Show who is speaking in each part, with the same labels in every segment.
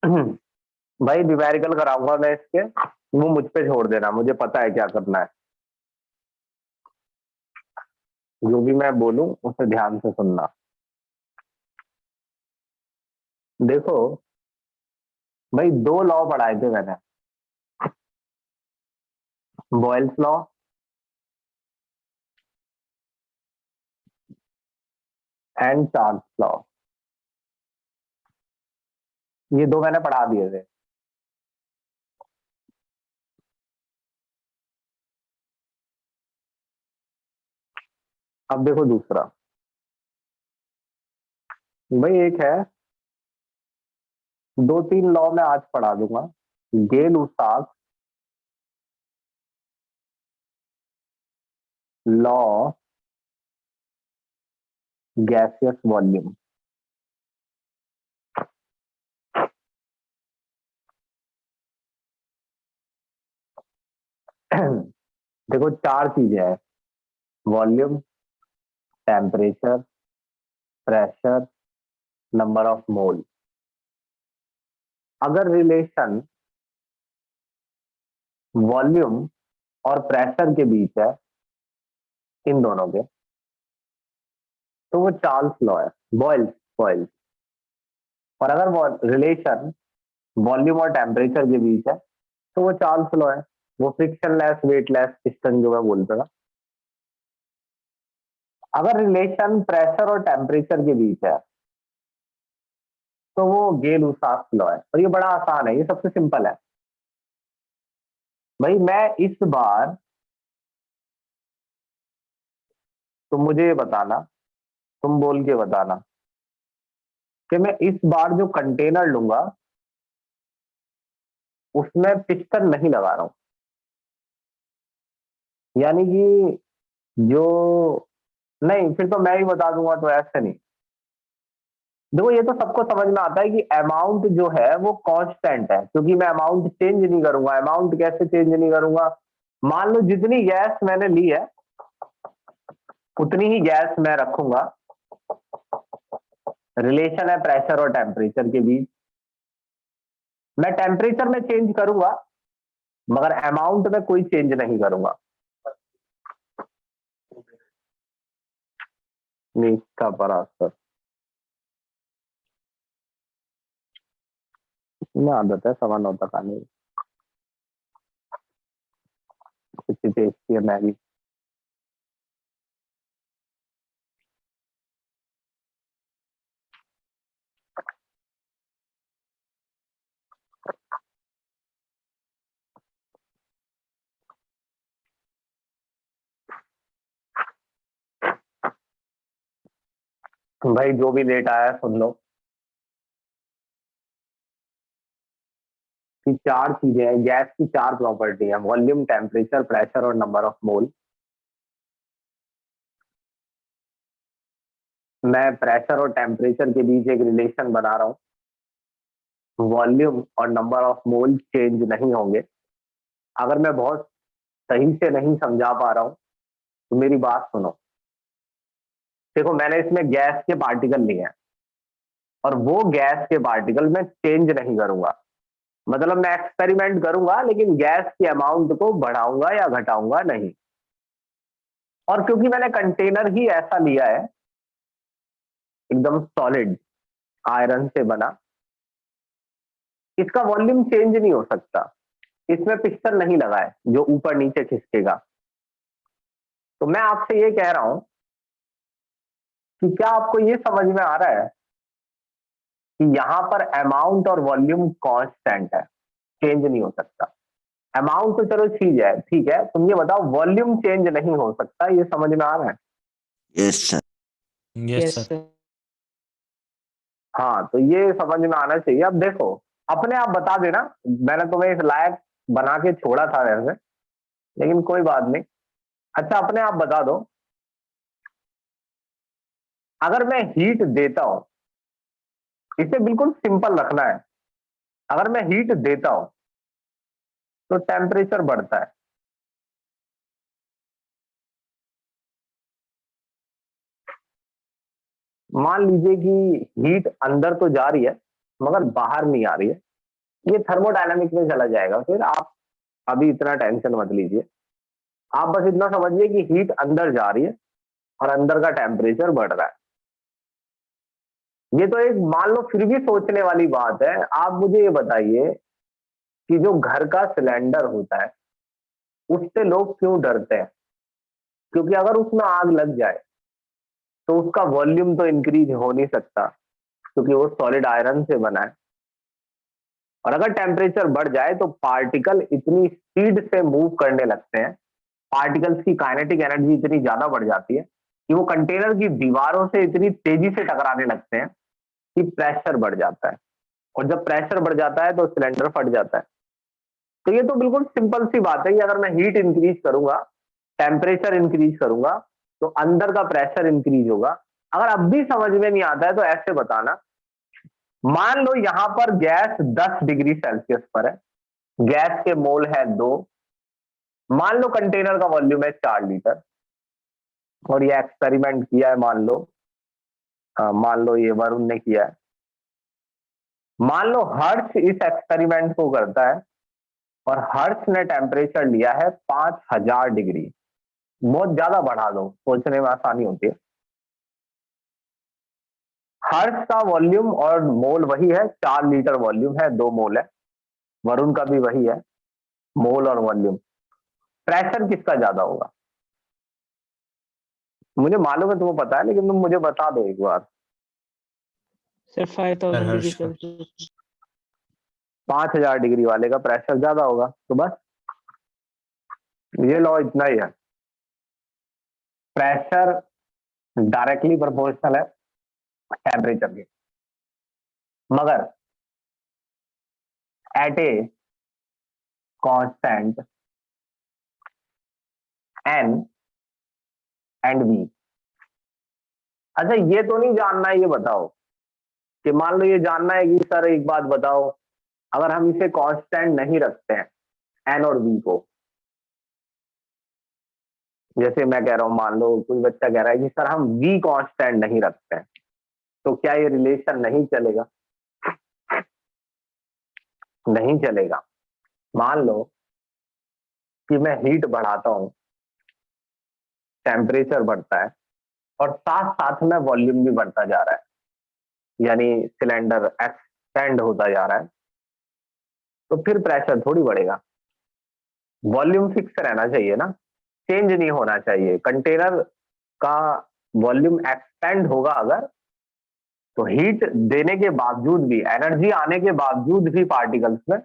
Speaker 1: हम्म, भाई न्यूमेरिकल कराऊंगा मैं इसके, वो मुझ पे छोड़ देना, मुझे पता है क्या करना है। जो भी मैं बोलूं उसे ध्यान से सुनना। देखो भाई, दो लॉ पढ़ाए थे मैंने, Boyle's law and Charles law. ये दो मैंने पढ़ा दिए थे। अब देखो दूसरा। भाई एक है, दो तीन लॉ मैं आज पढ़ा दूंगा। गेल उसाक लॉ, गैसियस वॉल्यूम। देखो चार चीजें हैं, volume, temperature, pressure, number of mole. अगर रिलेशन वॉल्यूम और प्रेशर के बीच है, इन दोनों के, तो वो चार्ल्स लॉ है, बॉयल्स बॉयल्स। और अगर रिलेशन वॉल्यूम और टेम्परेचर के बीच है, तो वो चार्ल्स लॉ है, वो फ्रिक्शनलेस वेटलेस पिस्टन जो मैं बोलता था। अगर रिलेशन प्रेशर और टेम्परेचर के बीच है, तो वो गेल उसाक लॉ है। और ये बड़ा आसान है, ये सबसे सिंपल है। भाई मैं इस बार, तुम मुझे ये बताना, तुम बोल के बताना कि मैं इस बार जो कंटेनर लूंगा उसमें पिस्टन नहीं लगा रहा हूं। यानी कि जो, नहीं फिर तो मैं ही बता दूंगा, तो ऐसे नहीं। देखो ये तो सबको समझ में आता है कि अमाउंट जो है वो कांस्टेंट है, क्योंकि मैं अमाउंट चेंज नहीं करूंगा। अमाउंट कैसे चेंज नहीं करूंगा? मान लो जितनी गैस मैंने ली है उतनी ही गैस मैं रखूंगा। रिलेशन है प्रेशर और टेम्परेचर के बीच। मैं टेम्परेचर में चेंज करूंगा मगर अमाउंट में कोई चेंज नहीं करूंगा। इसका परास्पर में आदत है सवा नौ तक आने की, टेस्टी है मैगी। भाई जो भी लेट आया है सुन लो कि चार चीजें हैं, गैस की चार प्रॉपर्टी है, वॉल्यूम, टेम्परेचर, प्रेशर और नंबर ऑफ मोल। मैं प्रेशर और टेम्परेचर के बीच एक रिलेशन बना रहा हूँ, वॉल्यूम और नंबर ऑफ मोल चेंज नहीं होंगे। अगर मैं बहुत सही से नहीं समझा पा रहा हूँ तो मेरी बात सुनो। देखो मैंने इसमें गैस के पार्टिकल लिए हैं और वो गैस के पार्टिकल मैं चेंज नहीं करूंगा। मतलब मैं एक्सपेरिमेंट करूंगा लेकिन गैस की अमाउंट को बढ़ाऊंगा या घटाऊंगा नहीं। और क्योंकि मैंने कंटेनर ही ऐसा लिया है, एकदम सॉलिड आयरन से बना, इसका वॉल्यूम चेंज नहीं हो सकता। इसमें पिस्टन नहीं लगा है जो ऊपर नीचे खिसकेगा। तो मैं आपसे ये कह रहा हूं कि क्या आपको ये समझ में आ रहा है कि यहां पर अमाउंट और वॉल्यूम कांस्टेंट है, चेंज नहीं हो सकता। अमाउंट तो चलो ठीक है, ठीक है, तुम ये बताओ वॉल्यूम चेंज नहीं हो सकता, ये समझ में आ रहा है?
Speaker 2: Yes sir.
Speaker 3: Yes
Speaker 4: yes
Speaker 3: sir.
Speaker 4: Sir.
Speaker 1: हाँ तो ये समझ में आना चाहिए। अब देखो अपने आप बता देना, मैंने तुम्हें इस लायक बना के छोड़ा था वैसे, लेकिन कोई बात नहीं। अच्छा अपने आप बता दो, अगर मैं हीट देता हूं, इसे बिल्कुल सिंपल रखना है। अगर मैं हीट देता हूं तो टेम्परेचर बढ़ता है। मान लीजिए कि हीट अंदर तो जा रही है मगर बाहर नहीं आ रही है, ये थर्मोडायनामिक्स में चला जाएगा। फिर आप अभी इतना टेंशन मत लीजिए, आप बस इतना समझिए कि हीट अंदर जा रही है और अंदर का टेम्परेचर बढ़ रहा है। ये तो एक मान लो फिर भी सोचने वाली बात है। आप मुझे ये बताइए कि जो घर का सिलेंडर होता है उससे लोग क्यों डरते हैं? क्योंकि अगर उसमें आग लग जाए तो उसका वॉल्यूम तो इंक्रीज हो नहीं सकता, क्योंकि वो सॉलिड आयरन से बना है। और अगर टेम्परेचर बढ़ जाए तो पार्टिकल इतनी स्पीड से मूव करने लगते हैं, पार्टिकल्स की काइनेटिक एनर्जी इतनी ज्यादा बढ़ जाती है कि वो कंटेनर की दीवारों से इतनी तेजी से टकराने लगते हैं कि प्रेशर बढ़ जाता है। और जब प्रेशर बढ़ जाता है तो सिलेंडर फट जाता है। तो ये तो बिल्कुल सिंपल सी बात है कि अगर मैं हीट इंक्रीज करूंगा, टेम्परेचर इंक्रीज करूंगा, तो अंदर का प्रेशर इंक्रीज होगा। अगर अब भी समझ में नहीं आता है तो ऐसे बताना, मान लो यहां पर गैस 10 डिग्री सेल्सियस पर है, गैस के मोल है 2, मान लो कंटेनर का वॉल्यूम है 4 लीटर, और ये एक्सपेरिमेंट किया है, मान लो ये वरुण ने किया है। मान लो हर्ष इस एक्सपेरिमेंट को करता है और हर्ष ने टेम्परेचर लिया है 5000 डिग्री। बहुत ज्यादा बढ़ा दो, सोचने में आसानी होती है। हर्ष का वॉल्यूम और मोल वही है, 4 लीटर वॉल्यूम है, 2 मोल है। वरुण का भी वही है, मोल और वॉल्यूम। प्रेशर किसका ज्यादा होगा? मुझे मालूम है तुम्हें पता है, लेकिन तुम मुझे बता दो एक बार।
Speaker 2: सर 5000 डिग्री
Speaker 3: हर्ष का।
Speaker 2: सेल्सियस।
Speaker 1: 5000 डिग्री वाले का प्रेशर ज्यादा होगा। तो बस ये लॉ इतना ही है, प्रेशर डायरेक्टली प्रोपोर्शनल है टेम्परेचर के, मगर at a constant N and V. अच्छा ये तो नहीं जानना है, ये बताओ कि मान लो ये जानना है कि सर एक बात बताओ, अगर हम इसे कांस्टेंट नहीं रखते हैं एन और वी को, जैसे मैं कह रहा हूं, मान लो कोई बच्चा कह रहा है कि सर हम वी कांस्टेंट नहीं रखते हैं, तो क्या ये रिलेशन नहीं चलेगा? नहीं चलेगा। मान लो कि मैं हीट बढ़ाता हूं, टेम्परेचर बढ़ता है और साथ साथ में वॉल्यूम भी बढ़ता जा रहा है, यानी सिलेंडर एक्सपेंड होता जा रहा है, तो फिर प्रेशर थोड़ी बढ़ेगा। वॉल्यूम फिक्स रहना चाहिए ना, चेंज नहीं होना चाहिए। कंटेनर का वॉल्यूम एक्सपेंड होगा अगर, तो हीट देने के बावजूद भी, एनर्जी आने के बावजूद भी पार्टिकल्स में,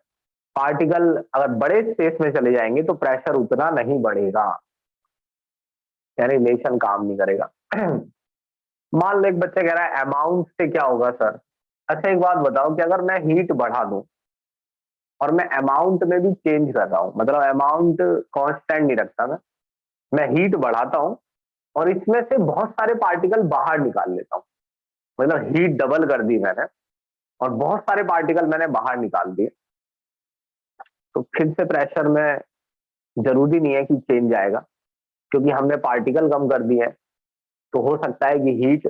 Speaker 1: पार्टिकल अगर बड़े स्पेस में चले जाएंगे तो प्रेशर उतना नहीं बढ़ेगा, यानी रिलेशन काम नहीं करेगा। मान लो एक बच्चा कह रहा है अमाउंट से क्या होगा सर? अच्छा एक बात बताओ कि अगर मैं हीट बढ़ा दूं और मैं अमाउंट में भी चेंज कर रहा हूं, मतलब अमाउंट कांस्टेंट नहीं रखता मैं हीट बढ़ाता हूं और इसमें से बहुत सारे पार्टिकल बाहर निकाल लेता हूं, मतलब हीट डबल कर दी मैंने और बहुत सारे पार्टिकल मैंने बाहर निकाल दिए, तो फिर से प्रेशर में जरूरी नहीं है कि चेंज आएगा, क्योंकि हमने पार्टिकल कम कर दिए हैं। तो हो सकता है कि हीट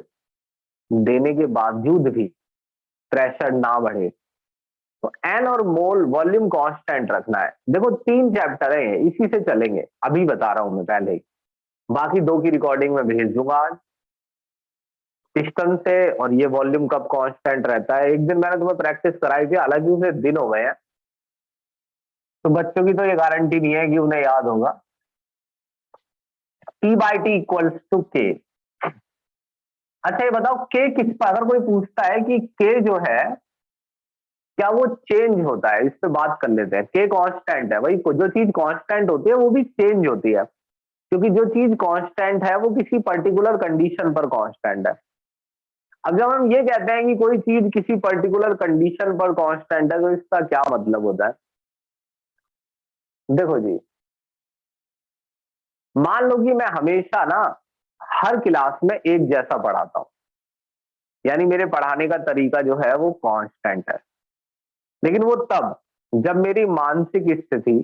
Speaker 1: देने के बावजूद भी प्रेशर ना बढ़े। तो एन और मोल वॉल्यूम कांस्टेंट रखना है। देखो 3 चैप्टर है, इसी से चलेंगे, अभी बता रहा हूं मैं पहले ही, बाकी 2 की रिकॉर्डिंग में भेज दूंगा आज। पिस्टन से और ये वॉल्यूम कब कांस्टेंट रहता है, एक दिन मैंने तुम्हें प्रैक्टिस कराई थी, हालांकि उसे दिन हो गए हैं, तो बच्चों की तो ये गारंटी नहीं है कि उन्हें याद होगा। P/T इक्वल्स टू के। अच्छा ये बताओ के किस पर, अगर कोई पूछता है कि के जो है क्या वो चेंज होता है, इस पे बात कर लेते हैं। के कांस्टेंट है भाई, जो चीज कांस्टेंट होती है वो भी चेंज होती है, क्योंकि जो चीज कांस्टेंट है वो किसी पर्टिकुलर कंडीशन पर कांस्टेंट है। अब जब हम ये कहते हैं कि कोई चीज किसी पर्टिकुलर कंडीशन पर कांस्टेंट है, तो इसका क्या मतलब होता है? देखो जी, मान लो कि मैं हमेशा ना हर क्लास में एक जैसा पढ़ाता हूं, यानी मेरे पढ़ाने का तरीका जो है वो कांस्टेंट है, लेकिन वो तब जब मेरी मानसिक स्थिति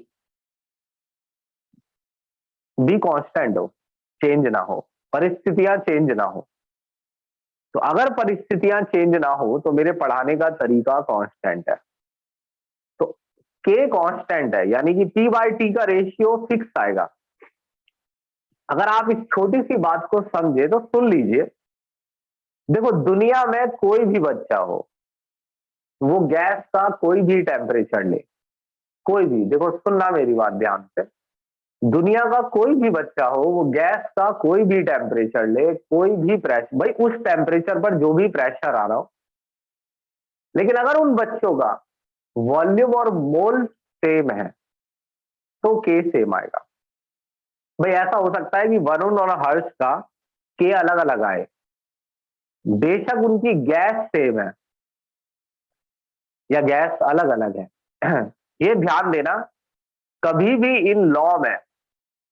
Speaker 1: बी कांस्टेंट हो, चेंज ना हो, परिस्थितियां चेंज ना हो। तो अगर परिस्थितियां चेंज ना हो तो मेरे पढ़ाने का तरीका कांस्टेंट है। तो के कांस्टेंट है, यानी कि P बाई टी का रेशियो फिक्स आएगा। अगर आप इस छोटी सी बात को समझे तो सुन लीजिए। देखो, दुनिया में कोई भी बच्चा हो, वो गैस का कोई भी टेम्परेचर ले, कोई भी, देखो सुनना मेरी बात ध्यान से, दुनिया का कोई भी बच्चा हो, वो गैस का कोई भी टेम्परेचर ले, कोई भी प्रेशर, भाई उस टेम्परेचर पर जो भी प्रेशर आ रहा हो, लेकिन अगर उन बच्चों का वॉल्यूम और मोल सेम है तो के सेम आएगा। भाई ऐसा हो सकता है कि वरुण और हर्ष का के अलग अलग आए, बेशक उनकी गैस सेम है या गैस अलग अलग है। ये ध्यान देना, कभी भी इन लॉ में,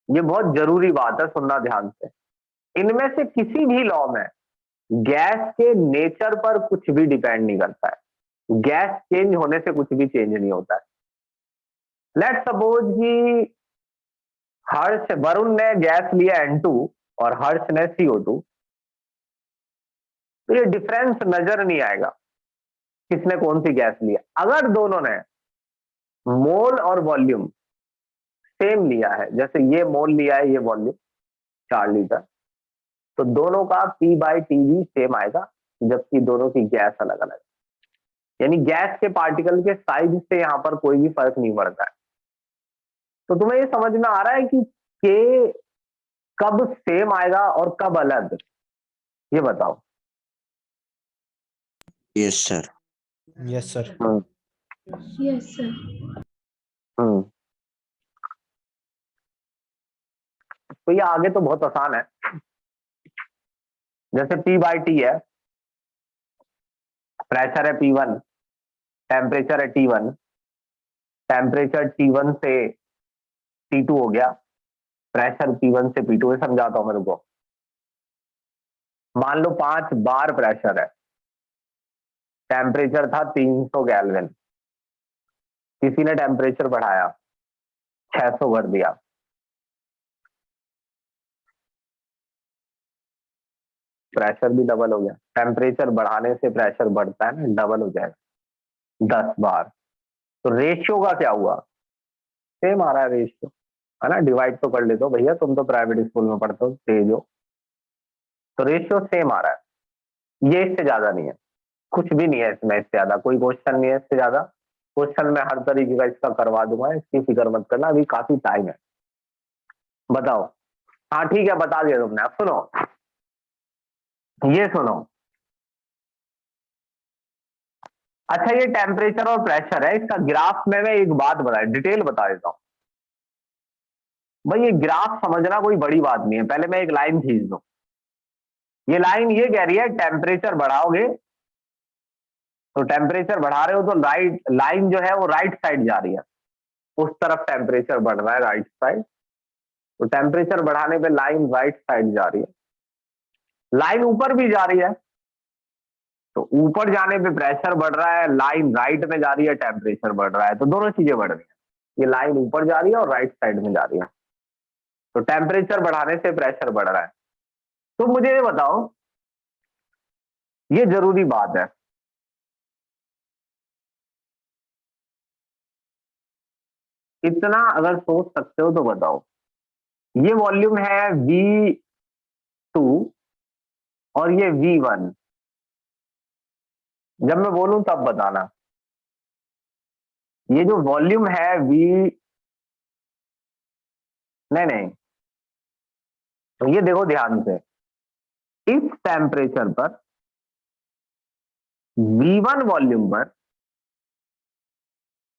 Speaker 1: ये बहुत जरूरी बात है, सुनना ध्यान से, इनमें से किसी भी लॉ में गैस के नेचर पर कुछ भी डिपेंड नहीं करता है। गैस चेंज होने से कुछ भी चेंज नहीं होता है। लेट सपोज कि वरुण ने गैस लिया N2 और हर्ष ने CO2, तो ये डिफरेंस नजर नहीं आएगा किसने कौन सी गैस लिया। अगर दोनों ने मोल और वॉल्यूम सेम लिया है, जैसे ये मोल लिया है, ये वॉल्यूम 4 लीटर, तो दोनों का P बाई टी भी सेम आएगा, जबकि दोनों की गैस अलग अलग। यानी गैस के पार्टिकल के साइज से यहां पर कोई भी फर्क नहीं पड़ता है। तो तुम्हें ये समझ में आ रहा है कि के कब सेम आएगा और कब अलग, ये बताओ।
Speaker 3: Yes sir.
Speaker 4: Yes sir.
Speaker 5: Yes sir.
Speaker 1: तो ये आगे तो बहुत आसान है। जैसे P बाई टी है, प्रेशर है P1, टेम्परेचर है T1, टेम्परेचर T1 से T2 हो गया, प्रेशर P1 से P2 है, समझाता हूं मेरे को। मान लो 5 बार प्रेशर है, टेम्परेचर था 300 गैल्विन, किसी ने टेम्परेचर बढ़ाया, 600 कर दिया, प्रेशर भी डबल हो गया। टेम्परेचर बढ़ाने से प्रेशर बढ़ता है ना, डबल हो जाएगा 10 बार। तो रेशियो का क्या हुआ, सेम आ रहा है रेशियो, है ना। डिवाइड तो कर लेते हो भैया, तुम तो प्राइवेट स्कूल में पढ़ते हो, तेज हो, तो रेशियो सेम आ रहा है। ये इससे ज्यादा नहीं है, कुछ भी नहीं है इसमें, इससे ज्यादा कोई क्वेश्चन नहीं है। इससे ज्यादा क्वेश्चन मैं हर तरीके का इसका करवा दूंगा, इसकी फिक्र मत करना, अभी काफी टाइम है। बताओ, हाँ ठीक है, बता दिया तुमने। अब सुनो, ये सुनो, अच्छा ये टेम्परेचर और प्रेशर है, इसका ग्राफ में मैं एक बात बता, डिटेल बता देता हूं। भाई ये ग्राफ समझना कोई बड़ी बात नहीं है, पहले मैं एक लाइन खींच दूं। ये लाइन ये कह रही है टेम्परेचर बढ़ाओगे, तो टेम्परेचर बढ़ा रहे हो तो राइट लाइन जो है वो राइट साइड जा रही है, उस तरफ टेम्परेचर बढ़ रहा है, राइट साइड। तो टेम्परेचर बढ़ाने पे लाइन राइट साइड जा रही है, लाइन ऊपर भी जा रही है, तो ऊपर जाने पे प्रेशर बढ़ रहा है, लाइन राइट में जा रही है, टेम्परेचर बढ़ रहा है, तो दोनों चीजें बढ़ रही है। ये लाइन ऊपर जा रही है और राइट साइड में जा रही है, तो टेम्परेचर बढ़ाने से प्रेशर बढ़ रहा है। तो मुझे ये बताओ, ये जरूरी बात है, इतना अगर सोच सकते हो तो बताओ। ये वॉल्यूम है V2 और ये V1, जब मैं बोलूं तब बताना। ये जो वॉल्यूम है नहीं, तो ये देखो ध्यान से, इस टेम्परेचर पर V1 वॉल्यूम पर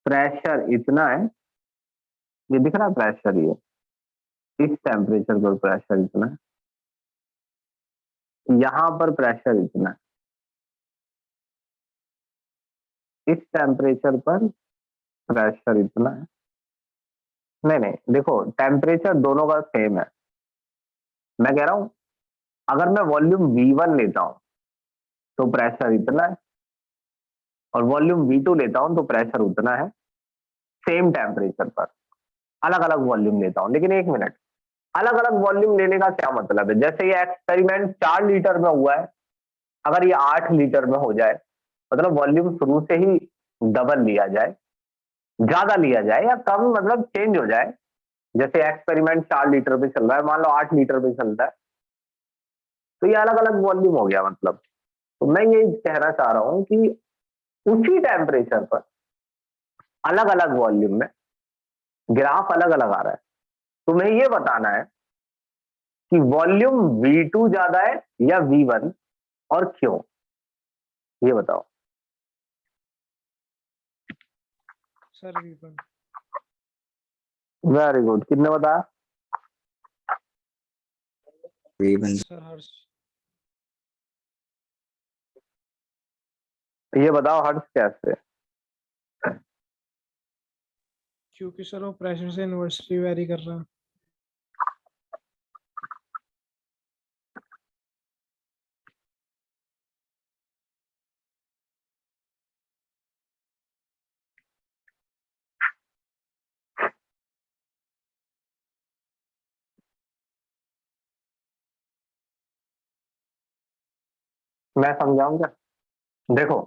Speaker 1: प्रेशर इतना है, ये दिख रहा है प्रेशर, ये इस टेम्परेचर पर प्रेशर इतना है, यहां पर प्रेशर इतना है, इस टेम्परेचर पर प्रेशर इतना है। नहीं, देखो टेम्परेचर दोनों का सेम है। मैं कह रहा हूं अगर मैं वॉल्यूम V1 लेता हूं तो प्रेशर इतना है, और वॉल्यूम V2 लेता हूं तो प्रेशर उतना है, सेम टेम्परेचर पर। अलग अलग वॉल्यूम लेता हूं, लेकिन एक मिनट, अलग अलग वॉल्यूम लेने का क्या मतलब है? जैसे ये एक्सपेरिमेंट 4 लीटर में हुआ है, अगर ये 8 लीटर में हो जाए, मतलब वॉल्यूम शुरू से ही डबल लिया जाए, ज्यादा लिया जाए या कम, मतलब चेंज हो जाए। जैसे एक्सपेरिमेंट 4 लीटर पे चल रहा है, मान लो 8 लीटर पे चल रहा है, तो ये अलग अलग वॉल्यूम हो गया। मतलब तो मैं ये कहना चाह रहा हूं कि उसी टेम्परेचर पर अलग अलग वॉल्यूम में ग्राफ अलग अलग आ रहा है। तुम्हें ये बताना है कि वॉल्यूम V2 ज्यादा है या V1, और क्यों, ये बताओ।
Speaker 2: Sir V1।
Speaker 1: वेरी गुड, कितने बताया?
Speaker 2: सर हर्ष।
Speaker 1: ये बताओ हर्ष कैसे?
Speaker 2: क्योंकि सर वो प्रेशर से इन्वर्सली वेरी कर रहा है।
Speaker 1: मैं समझाऊं क्या? देखो,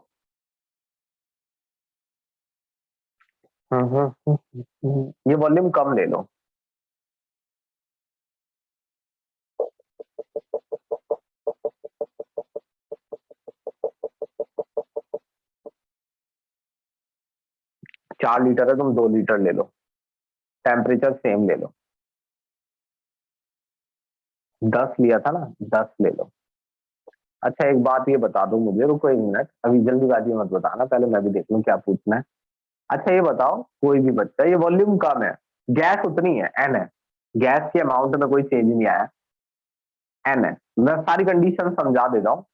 Speaker 1: ये वॉल्यूम कम ले लो। चार लीटर है, तुम 2 लीटर ले लो, टेम्परेचर सेम ले लो। 10 लिया था ना, 10 ले लो। अच्छा एक बात ये बता दो मुझे, रुको 1 मिनट, अभी जल्दीबाजी मत बताना, पहले मैं भी देख लूं क्या पूछना है। अच्छा ये बताओ, कोई भी बच्चा, ये वॉल्यूम कम है, गैस उतनी है, एन है, गैस के अमाउंट में कोई चेंज नहीं आया, एन है। मैं सारी कंडीशन समझा देता हूँ।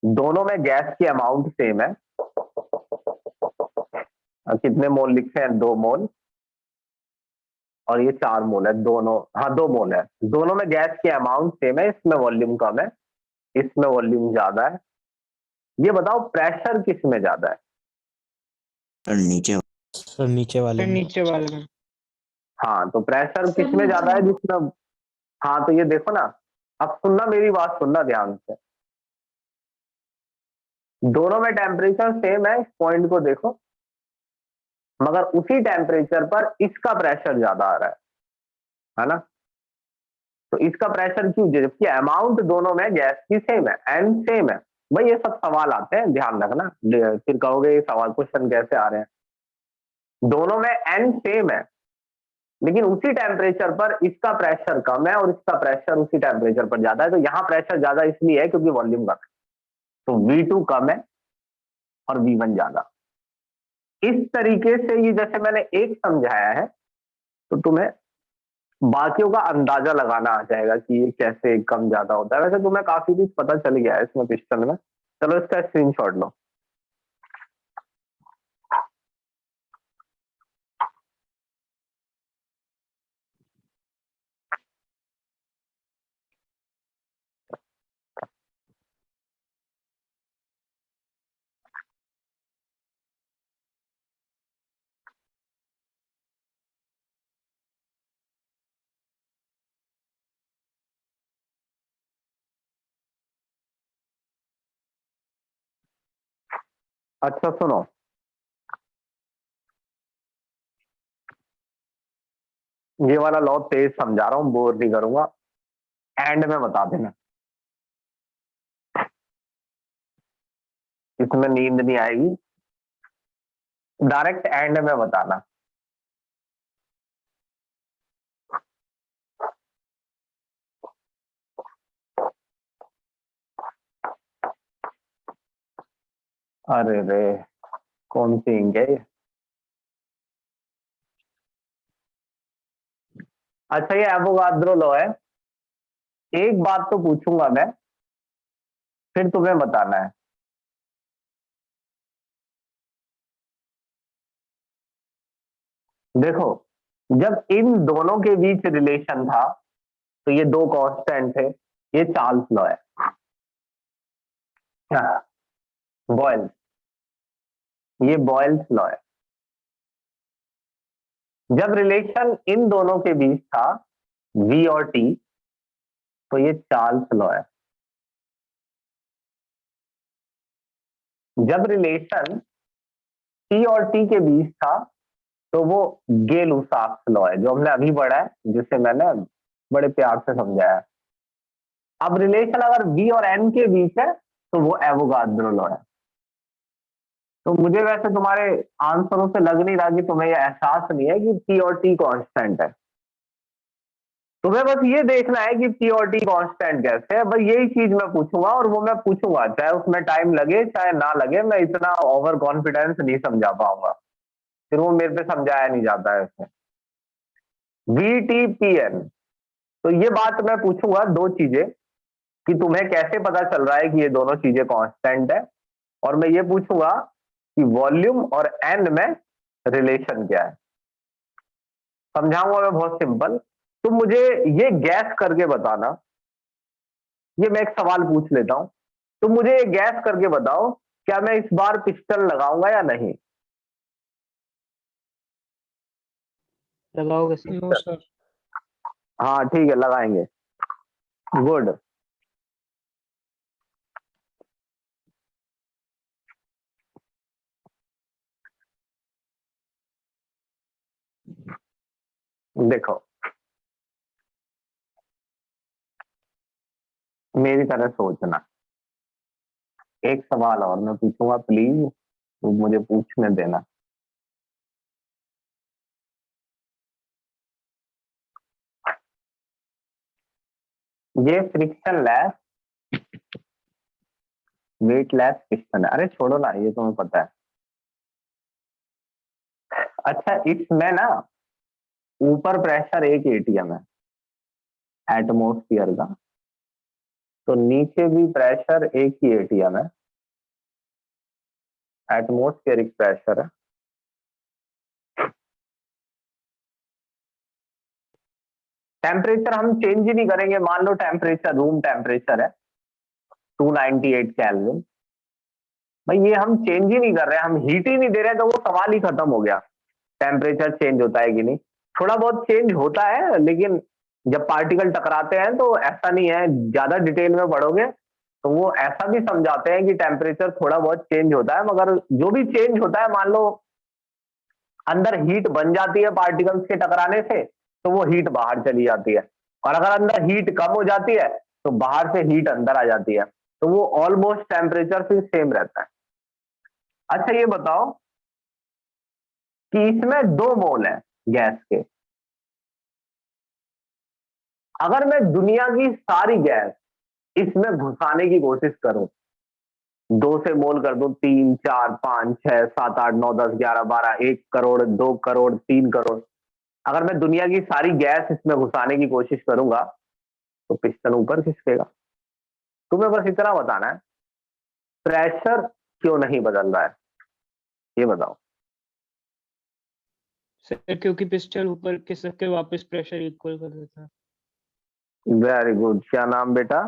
Speaker 1: दोनों में गैस की अमाउंट सेम है। कितने मोल लिखे हैं? 2 मोल, और ये 4 मोल है दोनों। हाँ 2 मोल है, दोनों में गैस की अमाउंट सेम है, इसमें वॉल्यूम कम है, इसमें वॉल्यूम ज्यादा है। ये बताओ प्रेशर किस में ज्यादा है?
Speaker 3: सर नीचे
Speaker 2: सर
Speaker 3: वाले में।
Speaker 2: नीचे वाले में।
Speaker 1: हाँ तो प्रेशर
Speaker 5: सर
Speaker 1: किस में ज्यादा है?
Speaker 5: नीचे।
Speaker 1: जिसमें, हाँ तो ये देखो ना, अब सुनना, मेरी बात सुनना ध्यान से। दोनों में टेम्परेचर सेम है, इस पॉइंट को देखो, मगर उसी टेम्परेचर पर इसका प्रेशर ज्यादा आ रहा है ना? तो इसका प्रेशर क्यों, जबकि अमाउंट दोनों में गैस की सेम है, एन सेम है। भाई ये सब सवाल आते हैं, ध्यान रखना, फिर कहोगे ये सवाल क्वेश्चन कैसे आ रहे हैं। दोनों में एन सेम है, लेकिन उसी टेम्परेचर पर इसका प्रेशर कम है और इसका प्रेशर उसी टेम्परेचर पर ज्यादा है। तो यहाँ प्रेशर ज्यादा इसलिए है क्योंकि वॉल्यूम कम है, तो V2 कम है और V1 ज्यादा। इस तरीके से ये जैसे मैंने एक समझाया है, तो तुम्हें बाकियों का अंदाजा लगाना आ जाएगा कि ये कैसे कम ज्यादा होता है। वैसे तुम्हें काफी कुछ पता चल गया है इसमें क्वेश्चन में। चलो इसका स्क्रीनशॉट लो। अच्छा सुनो, ये वाला लॉ तेज समझा रहा हूँ, बोर नहीं करूंगा, एंड में बता देना, इसमें नींद नहीं आएगी, डायरेक्ट एंड में बताना। अरे रे, कौन सी इंक है ये? अच्छा ये एवोगाद्रो लॉ है। एक बात तो पूछूंगा मैं, फिर तुम्हें बताना है। देखो, जब इन दोनों के बीच रिलेशन था, तो ये दो कांस्टेंट थे, ये चार्ल्स लॉ है, बॉयल्स, ये बॉयल्स लॉ है। जब रिलेशन इन दोनों के बीच था, वी और टी, तो ये चार्ल्स लॉ है। जब रिलेशन टी और टी के बीच था तो वो गे-लुसाक्स लॉ है, जो हमने अभी पढ़ा है, जिसे मैंने बड़े प्यार से समझाया। अब रिलेशन अगर वी और एन के बीच है तो वो एवोगाद्रो लॉ है। तो मुझे वैसे तुम्हारे आंसरों से लग नहीं रहा कि तुम्हें ये एहसास नहीं है कि टी और टी कांस्टेंट है। तुम्हें बस ये देखना है कि टी और टी कांस्टेंट कैसे है, बस यही चीज मैं पूछूंगा, और वो मैं पूछूंगा चाहे उसमें टाइम लगे चाहे ना लगे। मैं इतना ओवर कॉन्फिडेंस नहीं समझा पाऊंगा, फिर वो मेरे पे समझाया नहीं जाता है इसमें। वी टी पी एन, तो ये बात मैं पूछूंगा, दो चीजें, कि तुम्हें कैसे पता चल रहा है कि ये दोनों चीजें कांस्टेंट है, और मैं ये पूछूंगा कि वॉल्यूम और एन में रिलेशन क्या है। समझाऊंगा मैं बहुत सिंपल। तुम मुझे ये गैस करके बताना, ये मैं एक सवाल पूछ लेता हूं, तुम मुझे ये गैस करके बताओ, क्या मैं इस बार पिस्टन लगाऊंगा या नहीं?
Speaker 4: लगाओगे सर?
Speaker 2: No sir.
Speaker 1: हाँ ठीक है, लगाएंगे। गुड। देखो, मेरी तरह सोचना। एक सवाल और मैं पूछूंगा, प्लीज तुम मुझे पूछने देना। ये friction less weight less piston है। अरे छोड़ो ना, ये तुम्हें पता है। अच्छा, इसमें ना ऊपर प्रेशर एक एटीएम है एटमोस्फियर का, तो नीचे भी प्रेशर एक ही एटीएम है, एटमोस्फेरिक प्रेशर है। टेम्परेचर हम चेंज ही नहीं करेंगे। मान लो टेम्परेचर रूम टेम्परेचर है 298 केल्विन, भाई ये हम चेंज ही नहीं कर रहे, हम हीट ही नहीं दे रहे, तो वो सवाल ही खत्म हो गया। टेम्परेचर चेंज होता है कि नहीं? थोड़ा बहुत चेंज होता है, लेकिन जब पार्टिकल टकराते हैं तो ऐसा नहीं है। ज्यादा डिटेल में पढ़ोगे तो वो ऐसा भी समझाते हैं कि टेम्परेचर थोड़ा बहुत चेंज होता है, मगर जो भी चेंज होता है, मान लो अंदर हीट बन जाती है पार्टिकल्स के टकराने से, तो वो हीट बाहर चली जाती है, और अगर अंदर हीट कम हो जाती है तो बाहर से हीट अंदर आ जाती है, तो वो ऑलमोस्ट टेम्परेचर फिर सेम रहता है। अच्छा ये बताओ कि इसमें 2 मोल है गैस के। अगर मैं दुनिया की सारी गैस इसमें घुसाने की कोशिश करूं, 2 से मोल कर दूं, 3, 4, 5, 6, 7, 8, 9, 10, 11, 12, 1 करोड़, 2 करोड़, 3 करोड़, अगर मैं दुनिया की सारी गैस इसमें घुसाने की कोशिश करूंगा तो पिस्टन ऊपर खिसकेगा। तुम्हें बस इतना बताना है, प्रेशर क्यों नहीं बदल रहा है, ये बताओ।
Speaker 4: सर क्योंकि पिस्टन ऊपर खिसक के वापस प्रेशर इक्वल कर देता है।
Speaker 1: Very good. क्या नाम बेटा?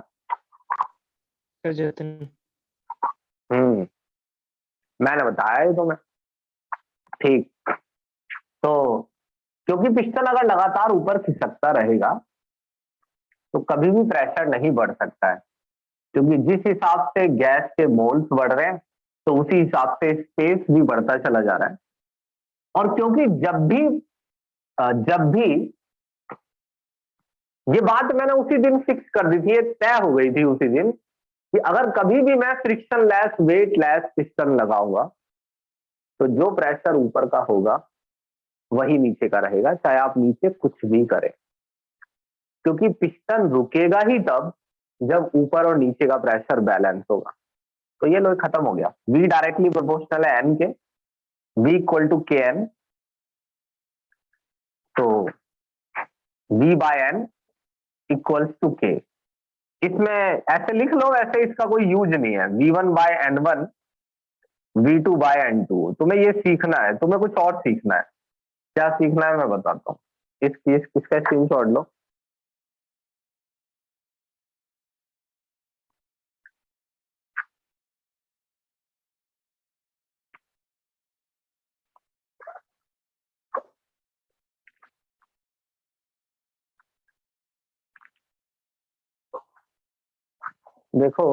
Speaker 4: सर जतन।
Speaker 1: हम्म, मैंने बताया ही तुम्हें। ठीक। तो क्योंकि पिस्टन अगर लगातार ऊपर खिसकता रहेगा तो कभी भी प्रेशर नहीं बढ़ सकता है, क्योंकि जिस हिसाब से गैस के मोल्स बढ़ रहे हैं तो उसी हिसाब से स्पेस भी बढ़ता चला जा रहा है। और क्योंकि जब भी ये बात मैंने उसी दिन फिक्स कर दी थी, ये तय हो गई थी उसी दिन, कि अगर कभी भी मैं friction less weight less piston लगाऊंगा तो जो प्रेशर ऊपर का होगा वही नीचे का रहेगा, चाहे आप नीचे कुछ भी करें, क्योंकि पिस्टन रुकेगा ही तब जब ऊपर और नीचे का प्रेशर बैलेंस होगा। तो ये लो खत्म हो गया। V डायरेक्टली प्रोपोर्शनल है एन के, V equal to K N, तो V by N equals to K. इसमें ऐसे लिख लो, वैसे इसका कोई यूज नहीं है। V1 bye N1, V2 bye N2। तुम्हें ये सीखना है, तुम्हें कुछ और सीखना है। क्या सीखना है मैं बताता हूँ। इसका स्क्रीनशॉट लो। देखो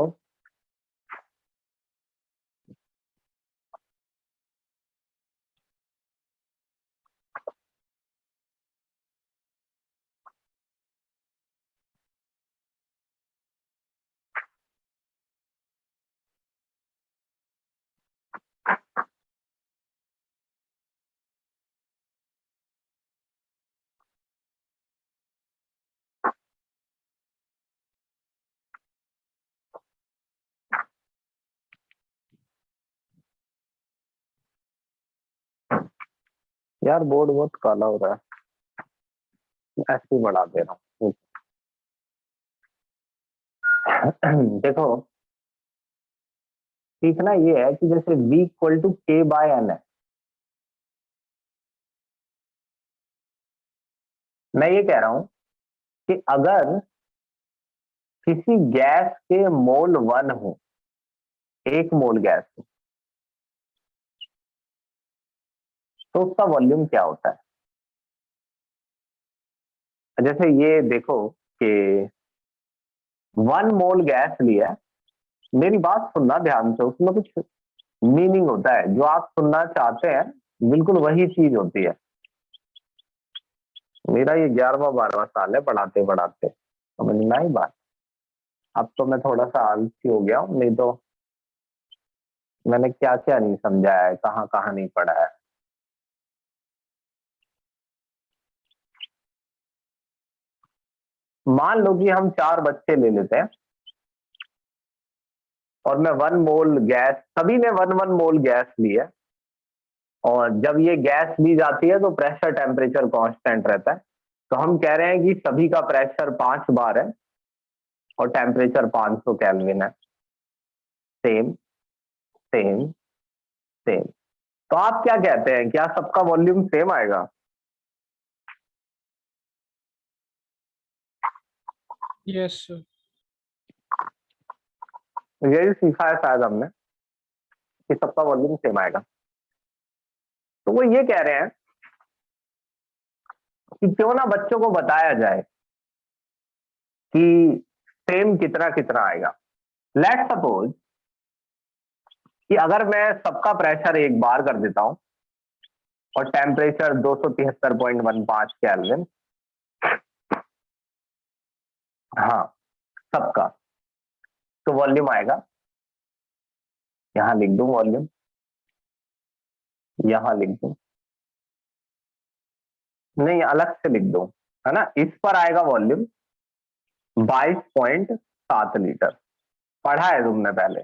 Speaker 1: यार, बोर्ड बहुत काला हो रहा है, ऐसे ही बढ़ा दे रहा हूँ। देखो, सीखना ये है कि जैसे v equal to k by N है, मैं ये कह रहा हूं कि अगर किसी गैस के मोल 1 हो, 1 मोल गैस हो, तो उसका वॉल्यूम क्या होता है? जैसे ये देखो कि 1 मोल गैस लिया है, मेरी बात सुनना ध्यान से, उसमें कुछ मीनिंग होता है, जो आप सुनना चाहते हैं बिल्कुल वही चीज होती है। मेरा ये 11वां 12वां साल है पढ़ाते पढ़ाते, समझना ही बात। अब तो मैं थोड़ा सा आलसी हो गया हूँ, नहीं तो मैंने क्या क्या नहीं समझाया है, कहाँ कहाँ नहीं पढ़ा है। मान लो कि हम 4 बच्चे ले लेते हैं और मैं 1 मोल गैस, सभी ने 1 मोल गैस ली है, और जब ये गैस ली जाती है तो प्रेशर टेम्परेचर कांस्टेंट रहता है। तो हम कह रहे हैं कि सभी का प्रेशर 5 बार है और टेम्परेचर 500 केल्विन है। Same same same. तो आप क्या कहते हैं, क्या सबका वॉल्यूम सेम आएगा?
Speaker 2: Yes, sir.
Speaker 1: यही सीखा है शायद हमने कि सबका वॉल्यूम सेम आएगा। तो वो ये कह रहे हैं कि क्यों ना बच्चों को बताया जाए कि सेम कितना कितना आएगा। लेट सपोज कि अगर मैं सबका प्रेशर 1 बार कर देता हूं और टेम्परेचर 273.15 केल्विन, हाँ सबका, तो वॉल्यूम आएगा, यहां लिख दूं वॉल्यूम, यहां लिख दूं, नहीं अलग से लिख दूं, है ना। इस पर आएगा वॉल्यूम 22.7 लीटर। पढ़ा है तुमने पहले।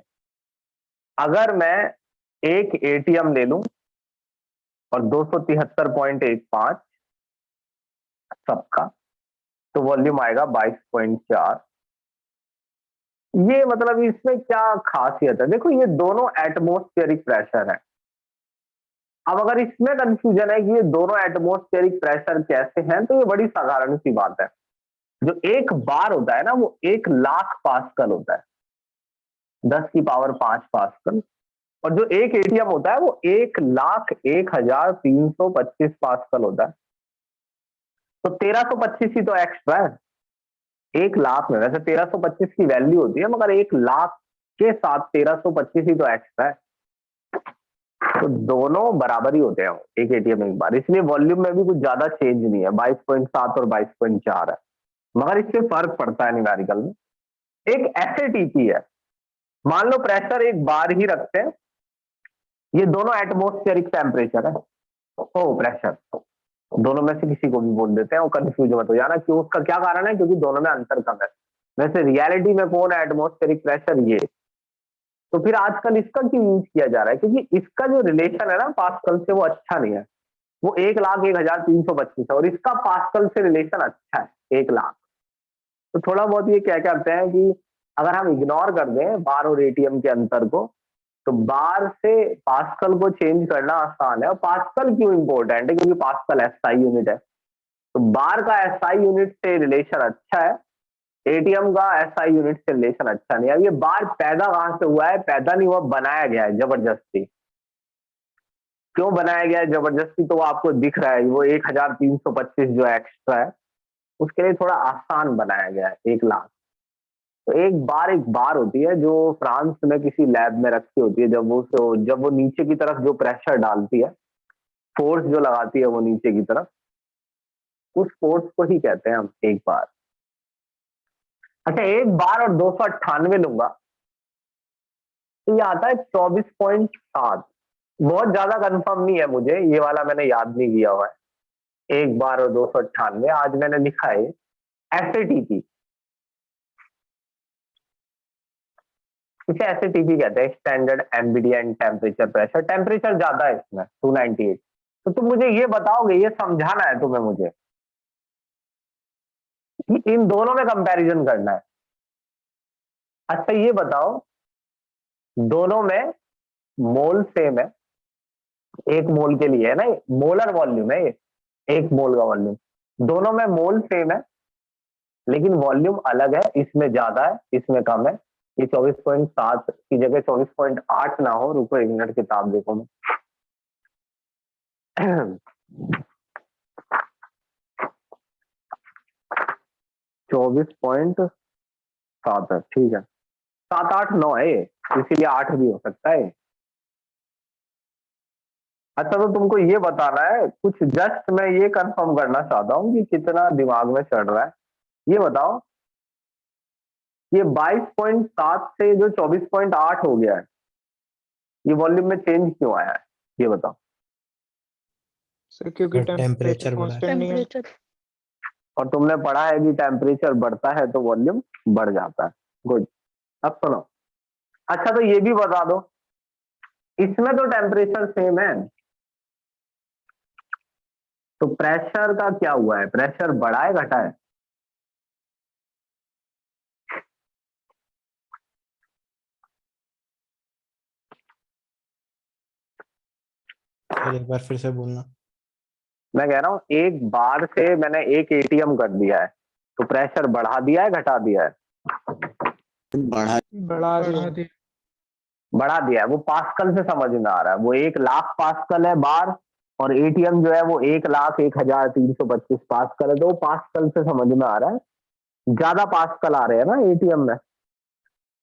Speaker 1: अगर मैं एक एटीएम ले लूं और 273.15 सबका, तो वॉल्यूम आएगा 22.4। ये मतलब इसमें क्या खासियत है? देखो, ये दोनों एटमॉस्फेरिक प्रेशर है। अब अगर इसमें कंफ्यूजन है कि ये दोनों एटमॉस्फेरिक प्रेशर कैसे हैं, तो ये बड़ी साधारण सी बात है। जो 1 बार होता है ना, वो 1,00,000 पास्कल होता है, 10 की पावर 5 पास्कल। और जो एक एटीएम होता है वो 1,01,325 पास्कल होता है। तो 1325 ही तो एक्स्ट्रा है 1,00,000 में। वैसे 1325 की वैल्यू होती है, मगर 1,00,000 के साथ 1325 ही तो एक्स्ट्रा है। तो दोनों बराबर ही होते हैं एक एटीएम 1 बार, इसलिए वॉल्यूम में भी कुछ ज्यादा चेंज नहीं है, 22.7 और 22.4 है। मगर इससे फर्क पड़ता है न्यूमेरिकल में। एक एसएटीपी है, मान लो प्रेशर 1 बार ही रखते हैं, ये दोनों एटमॉस्फेरिक टेम्परेचर है, ओ प्रेशर दोनों में से किसी को भी बोल देते हैं, वो कंफ्यूज मत हो जाना क्यों, उसका क्या कारण है, क्योंकि दोनों में अंतर कम है। वैसे रियलिटी में कौन है एटमॉस्फेरिक प्रेशर? ये। तो फिर आजकल इसका क्यों यूज किया जा रहा है? क्योंकि इसका जो रिलेशन है ना पास्कल से, वो अच्छा नहीं है। वो 1,01,325 है और इसका पास्कल से रिलेशन अच्छा है 1,00,000। तो थोड़ा बहुत ये क्या करते हैं कि अगर हम इग्नोर कर दें बार और एटीएम के अंतर को, तो बार से पास्कल को चेंज करना आसान है। और पास्कल क्यों इंपॉर्टेंट है? क्योंकि पास्कल एसआई यूनिट है। तो बार का एसआई यूनिट से रिलेशन अच्छा है, एटीएम का एसआई यूनिट से रिलेशन अच्छा नहीं है। अब ये बार पैदा कहां से हुआ है? पैदा नहीं हुआ, बनाया गया है जबरदस्ती। क्यों बनाया गया है जबरदस्ती? तो वो आपको दिख रहा है, वो 1,325 जो एक्स्ट्रा है, उसके लिए थोड़ा आसान बनाया गया है 1,00,000। तो एक बार होती है जो फ्रांस में किसी लैब में रखी होती है, जब वो नीचे की तरफ जो प्रेशर डालती है, फोर्स जो लगाती है वो नीचे की तरफ, उस फोर्स को ही कहते हैं हम एक बार। अच्छा, एक बार और 298 लूंगा तो ये आता है 24.7। बहुत ज्यादा कंफर्म नहीं है मुझे, ये वाला मैंने याद नहीं किया हुआ है। एक बार और 298 आज मैंने लिखा है एसएटीपी। इसे एसएटीपी कहते हैं, स्टैंडर्ड एम्बिडिएंट टेम्परेचर प्रेशर। टेम्परेचर ज्यादा है इसमें 298। तो तुम मुझे ये बताओगे, ये समझाना है तुम्हें मुझे कि इन दोनों में कंपैरिजन करना है। अच्छा ये बताओ, दोनों में मोल सेम है, एक मोल के लिए है ना, मोलर वॉल्यूम है ये, एक मोल का वॉल्यूम। दोनों में मोल सेम है लेकिन वॉल्यूम अलग है, इसमें ज्यादा है इसमें कम है। ये 24.7 की जगह 24.8 ना हो, रुको एक मिनट किताब देखो मैं। 24.7 है, ठीक है। 7 8 9 है ये, इसीलिए 8 भी हो सकता है। अच्छा तो तुमको ये बताना है कुछ, जस्ट मैं ये कंफर्म करना चाहता हूँ कि कितना दिमाग में चढ़ रहा है। ये बताओ, ये 22.7 से जो 24.8 हो गया है, ये वॉल्यूम में चेंज क्यों आया है, ये बताओ।
Speaker 2: सर क्योंकि
Speaker 3: टेम्परेचर
Speaker 2: टेम्परेचर
Speaker 3: बढ़ा है।
Speaker 2: कांस्टेंट नहीं है।
Speaker 5: Temperature.
Speaker 1: और तुमने पढ़ा है कि टेम्परेचर बढ़ता है तो वॉल्यूम बढ़ जाता है। गुड। अब सुनो, अच्छा तो ये भी बता दो, इसमें तो टेम्परेचर सेम है, तो प्रेशर का क्या हुआ है, प्रेशर बढ़ा है घटा है?
Speaker 3: सर एक बार फिर से बोलना।
Speaker 1: मैं कह रहा हूं एक बार से मैंने एक एटीएम कर दिया है, तो प्रेशर बढ़ा दिया है घटा दिया है?
Speaker 3: बढ़ा।
Speaker 2: बढ़ा
Speaker 5: बढ़ा
Speaker 2: दिया।
Speaker 1: बढ़ा दिया है। वो पास्कल से समझ में आ रहा है, वो 1,00,000 पास्कल है बार, और एटीएम जो है वो 1,01,325 पास्कल है, तो वो पास्कल से समझ में आ रहा है। ज्यादा पास्कल आ रहे हैं ना एटीएम में,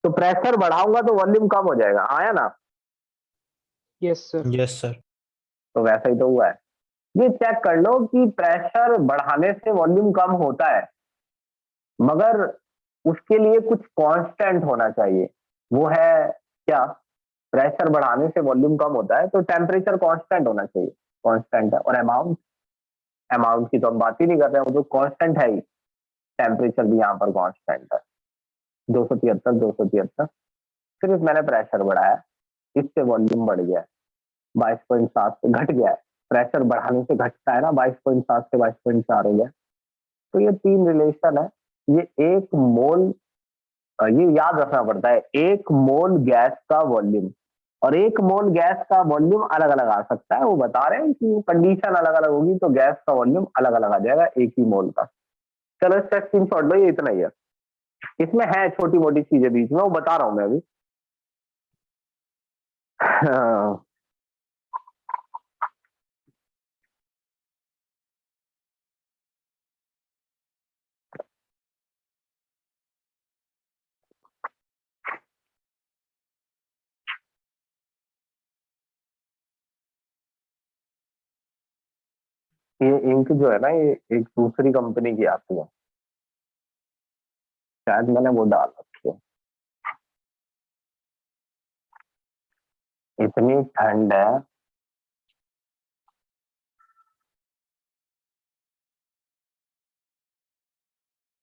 Speaker 1: तो प्रेशर बढ़ाऊंगा तो वॉल्यूम कम हो जाएगा, आया ना?
Speaker 2: Yes sir.
Speaker 3: Yes sir.
Speaker 1: तो वैसा ही तो हुआ है। ये चेक कर लो कि प्रेशर बढ़ाने से वॉल्यूम कम होता है, मगर उसके लिए कुछ कांस्टेंट होना चाहिए। वो है क्या? प्रेशर बढ़ाने से वॉल्यूम कम होता है तो टेम्परेचर कांस्टेंट होना चाहिए। कांस्टेंट है, और अमाउंट, अमाउंट की तो हम बात ही नहीं कर रहे हैं, वो तो कांस्टेंट है ही। टेम्परेचर भी यहाँ पर कांस्टेंट है, 273 273। सिर्फ मैंने प्रेशर बढ़ाया, इससे वॉल्यूम बढ़ गया है, 22.7 से घट गया है। प्रेशर बढ़ाने से घटता है ना, 22.7 से 22.4 हो गया। तो ये तीन रिलेशन है। ये एक मोल, ये याद रखना पड़ता है, एक मोल गैस का वॉल्यूम और एक मोल गैस का वॉल्यूम अलग अलग आ सकता है। वो बता रहे हैं कि कंडीशन अलग अलग होगी तो गैस का वॉल्यूम अलग अलग आ जाएगा एक ही मोल का। चलो इसका स्क्रीनशॉट लो, ये इतना ही है। इसमें है छोटी मोटी चीजें बीच में, वो बता रहा हूं मैं अभी। हाँ, ये इंक जो है ना, ये एक दूसरी कंपनी की आती है, शायद मैंने वो डाल रखी है। इतनी ठंड है,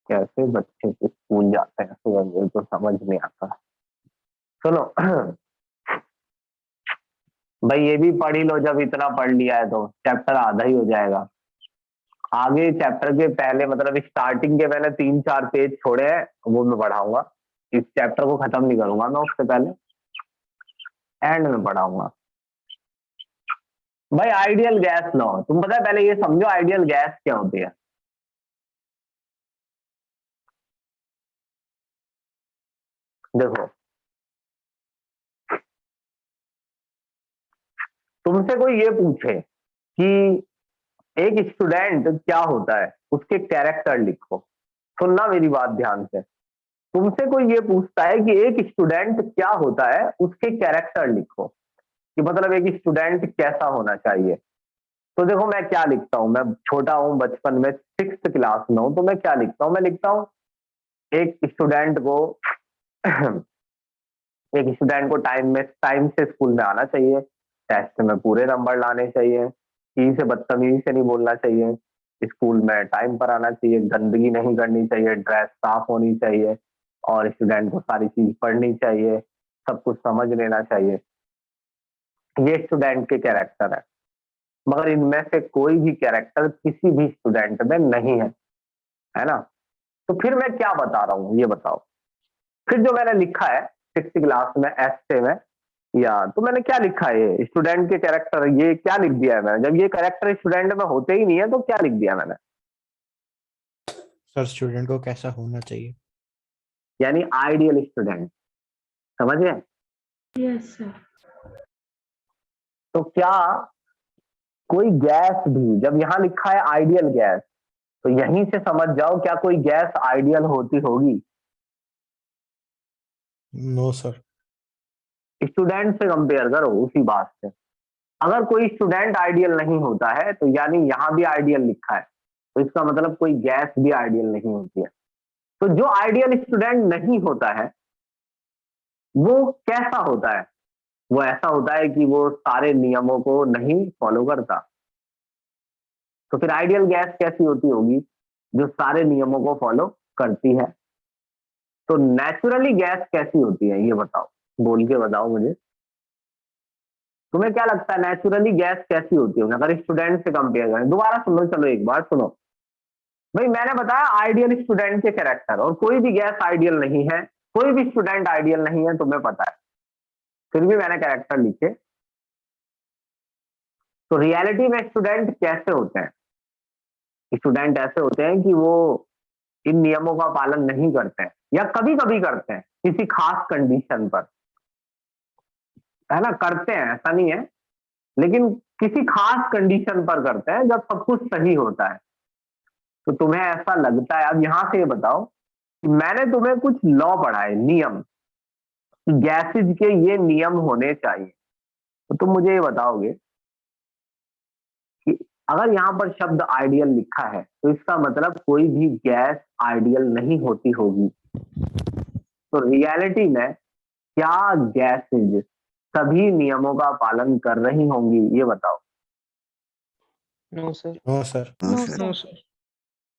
Speaker 1: कैसे बच्चे स्कूल जाते हैं सुबह, मुझे तो समझ नहीं आता। सुनो भाई, ये भी पढ़ ही लो, जब इतना पढ़ लिया है तो चैप्टर आधा ही हो जाएगा। आगे चैप्टर के पहले, मतलब स्टार्टिंग के मैंने 3 4 पेज छोड़े हैं, वो मैं पढ़ाऊंगा। इस चैप्टर को खत्म नहीं करूंगा मैं, उससे पहले एंड में पढ़ाऊंगा। भाई आइडियल गैस लो, तुम पता है, पहले ये समझो आइडियल गैस क्या होती है। देखो, तुमसे कोई ये पूछे कि एक स्टूडेंट क्या होता है, उसके कैरेक्टर लिखो। सुनना मेरी बात ध्यान से। तुमसे कोई ये पूछता है कि एक स्टूडेंट क्या होता है, उसके कैरेक्टर लिखो, कि मतलब एक स्टूडेंट कैसा होना चाहिए। तो देखो मैं क्या लिखता हूँ, मैं छोटा हूँ, बचपन में 6th क्लास में हूँ, तो मैं क्या लिखता हूँ, मैं लिखता हूँ एक स्टूडेंट को एक स्टूडेंट को टाइम से स्कूल में आना चाहिए, टेस्ट में पूरे नंबर लाने चाहिए, किसी से बदतमीजी से नहीं बोलना चाहिए, स्कूल में टाइम पर आना चाहिए, गंदगी नहीं करनी चाहिए, ड्रेस साफ होनी चाहिए, और स्टूडेंट को सारी चीज पढ़नी चाहिए, सब कुछ समझ लेना चाहिए। ये स्टूडेंट के कैरेक्टर है। मगर इनमें से कोई भी कैरेक्टर किसी भी स्टूडेंट में नहीं है ना? तो फिर मैं क्या बता रहा हूँ ये बताओ। फिर जो मैंने लिखा है 6th क्लास में एस्से में, या तो मैंने क्या लिखा है, ये स्टूडेंट के कैरेक्टर, ये क्या लिख दिया है मैंने? जब ये कैरेक्टर स्टूडेंट में होते ही नहीं है तो क्या लिख दिया मैंने?
Speaker 3: सर स्टूडेंट को कैसा होना चाहिए?
Speaker 1: यानी आइडियल स्टूडेंट, समझ गए?
Speaker 5: Yes, sir.
Speaker 1: तो क्या कोई गैस भी, जब यहाँ लिखा है आइडियल गैस, तो यहीं से समझ जाओ क्या कोई गैस आइडियल होती होगी?
Speaker 3: No sir.
Speaker 1: स्टूडेंट से कंपेयर करो उसी बात से। अगर कोई स्टूडेंट आइडियल नहीं होता है तो यानी यहाँ भी आइडियल लिखा है, तो इसका मतलब कोई गैस भी आइडियल नहीं होती है। तो जो आइडियल स्टूडेंट नहीं होता है वो कैसा होता है? वो ऐसा होता है कि वो सारे नियमों को नहीं फॉलो करता। तो फिर आइडियल गैस कैसी होती होगी? जो सारे नियमों को फॉलो करती है। तो नेचुरली गैस कैसी होती है ये बताओ, बोल के बताओ मुझे। तुम्हें क्या लगता है नेचुरली गैस कैसी होती होगी अगर स्टूडेंट से कंपेयर करें? दोबारा सुनो, चलो एक बार सुनो भाई। मैंने बताया आइडियल स्टूडेंट के कैरेक्टर, और कोई भी गैस आइडियल नहीं है, कोई भी स्टूडेंट आइडियल नहीं है, तुम्हें पता है, फिर भी मैंने कैरेक्टर लिखे। तो रियलिटी में स्टूडेंट कैसे होते हैं? स्टूडेंट ऐसे होते हैं कि वो इन नियमों का पालन नहीं करते हैं, या कभी कभी करते हैं किसी खास कंडीशन पर, है ना? करते हैं ऐसा नहीं है, लेकिन किसी खास कंडीशन पर करते हैं जब सब कुछ सही होता है। तो तुम्हें ऐसा लगता है, अब यहां से ये बताओ कि मैंने तुम्हें कुछ लॉ पढ़ाए, नियम, गैसेज के ये नियम होने चाहिए, तो तुम मुझे ये बताओगे कि अगर यहाँ पर शब्द आइडियल लिखा है तो इसका मतलब कोई भी गैस आइडियल नहीं होती होगी। तो रियलिटी में क्या गैसेज सभी नियमों का पालन कर रही होंगी ये बताओ।
Speaker 4: No sir.
Speaker 3: No sir.
Speaker 5: No,
Speaker 2: no
Speaker 5: sir.
Speaker 2: Sir.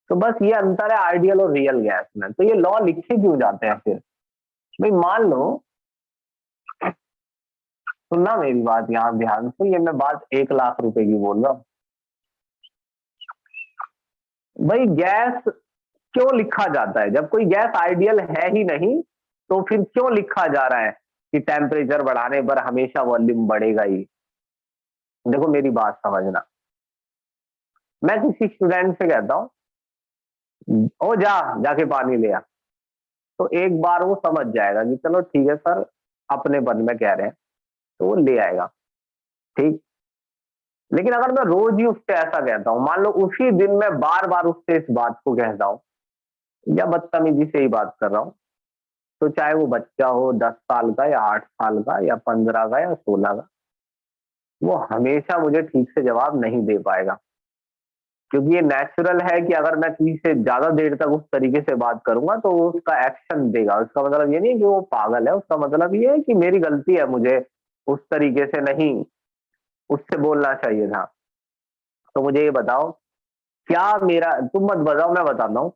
Speaker 1: तो बस ये अंतर है आइडियल और रियल गैस में। तो ये लॉ लिखे क्यों जाते हैं फिर? भाई मान लो, सुनना मेरी बात यहाँ ध्यान से, ये मैं बात 1 लाख रुपए की बोल रहा हूँ। भाई गैस क्यों लिखा जाता है? जब कोई गैस आइडियल है ही नहीं तो फिर क्यों लिखा जा रहा है कि टेम्परेचर बढ़ाने पर हमेशा वॉल्यूम बढ़ेगा ही? देखो मेरी बात समझना, मैं किसी स्टूडेंट से कहता हूँ ओ जाके पानी ले आ, तो एक बार वो समझ जाएगा कि चलो ठीक है सर, अपने मन में कह रहे हैं, तो वो ले आएगा, ठीक। लेकिन अगर मैं रोज ही उससे ऐसा कहता हूँ, मान लो उसी दिन मैं बार बार उससे इस बात को कहता हूँ, या बदतमीजी से ही बात कर रहा हूँ, तो चाहे वो बच्चा हो 10 साल का या 8 साल का या 15 का या 16 का, वो हमेशा मुझे ठीक से जवाब नहीं दे पाएगा। क्योंकि ये नेचुरल है कि अगर मैं किसी से ज्यादा देर तक उस तरीके से बात करूंगा तो वो उसका एक्शन देगा। उसका मतलब ये नहीं कि वो पागल है, उसका मतलब ये है कि मेरी गलती है, मुझे उस तरीके से नहीं उससे बोलना चाहिए था। तो मुझे ये बताओ, क्या मेरा, तुम मत बताओ मैं बताता हूँ,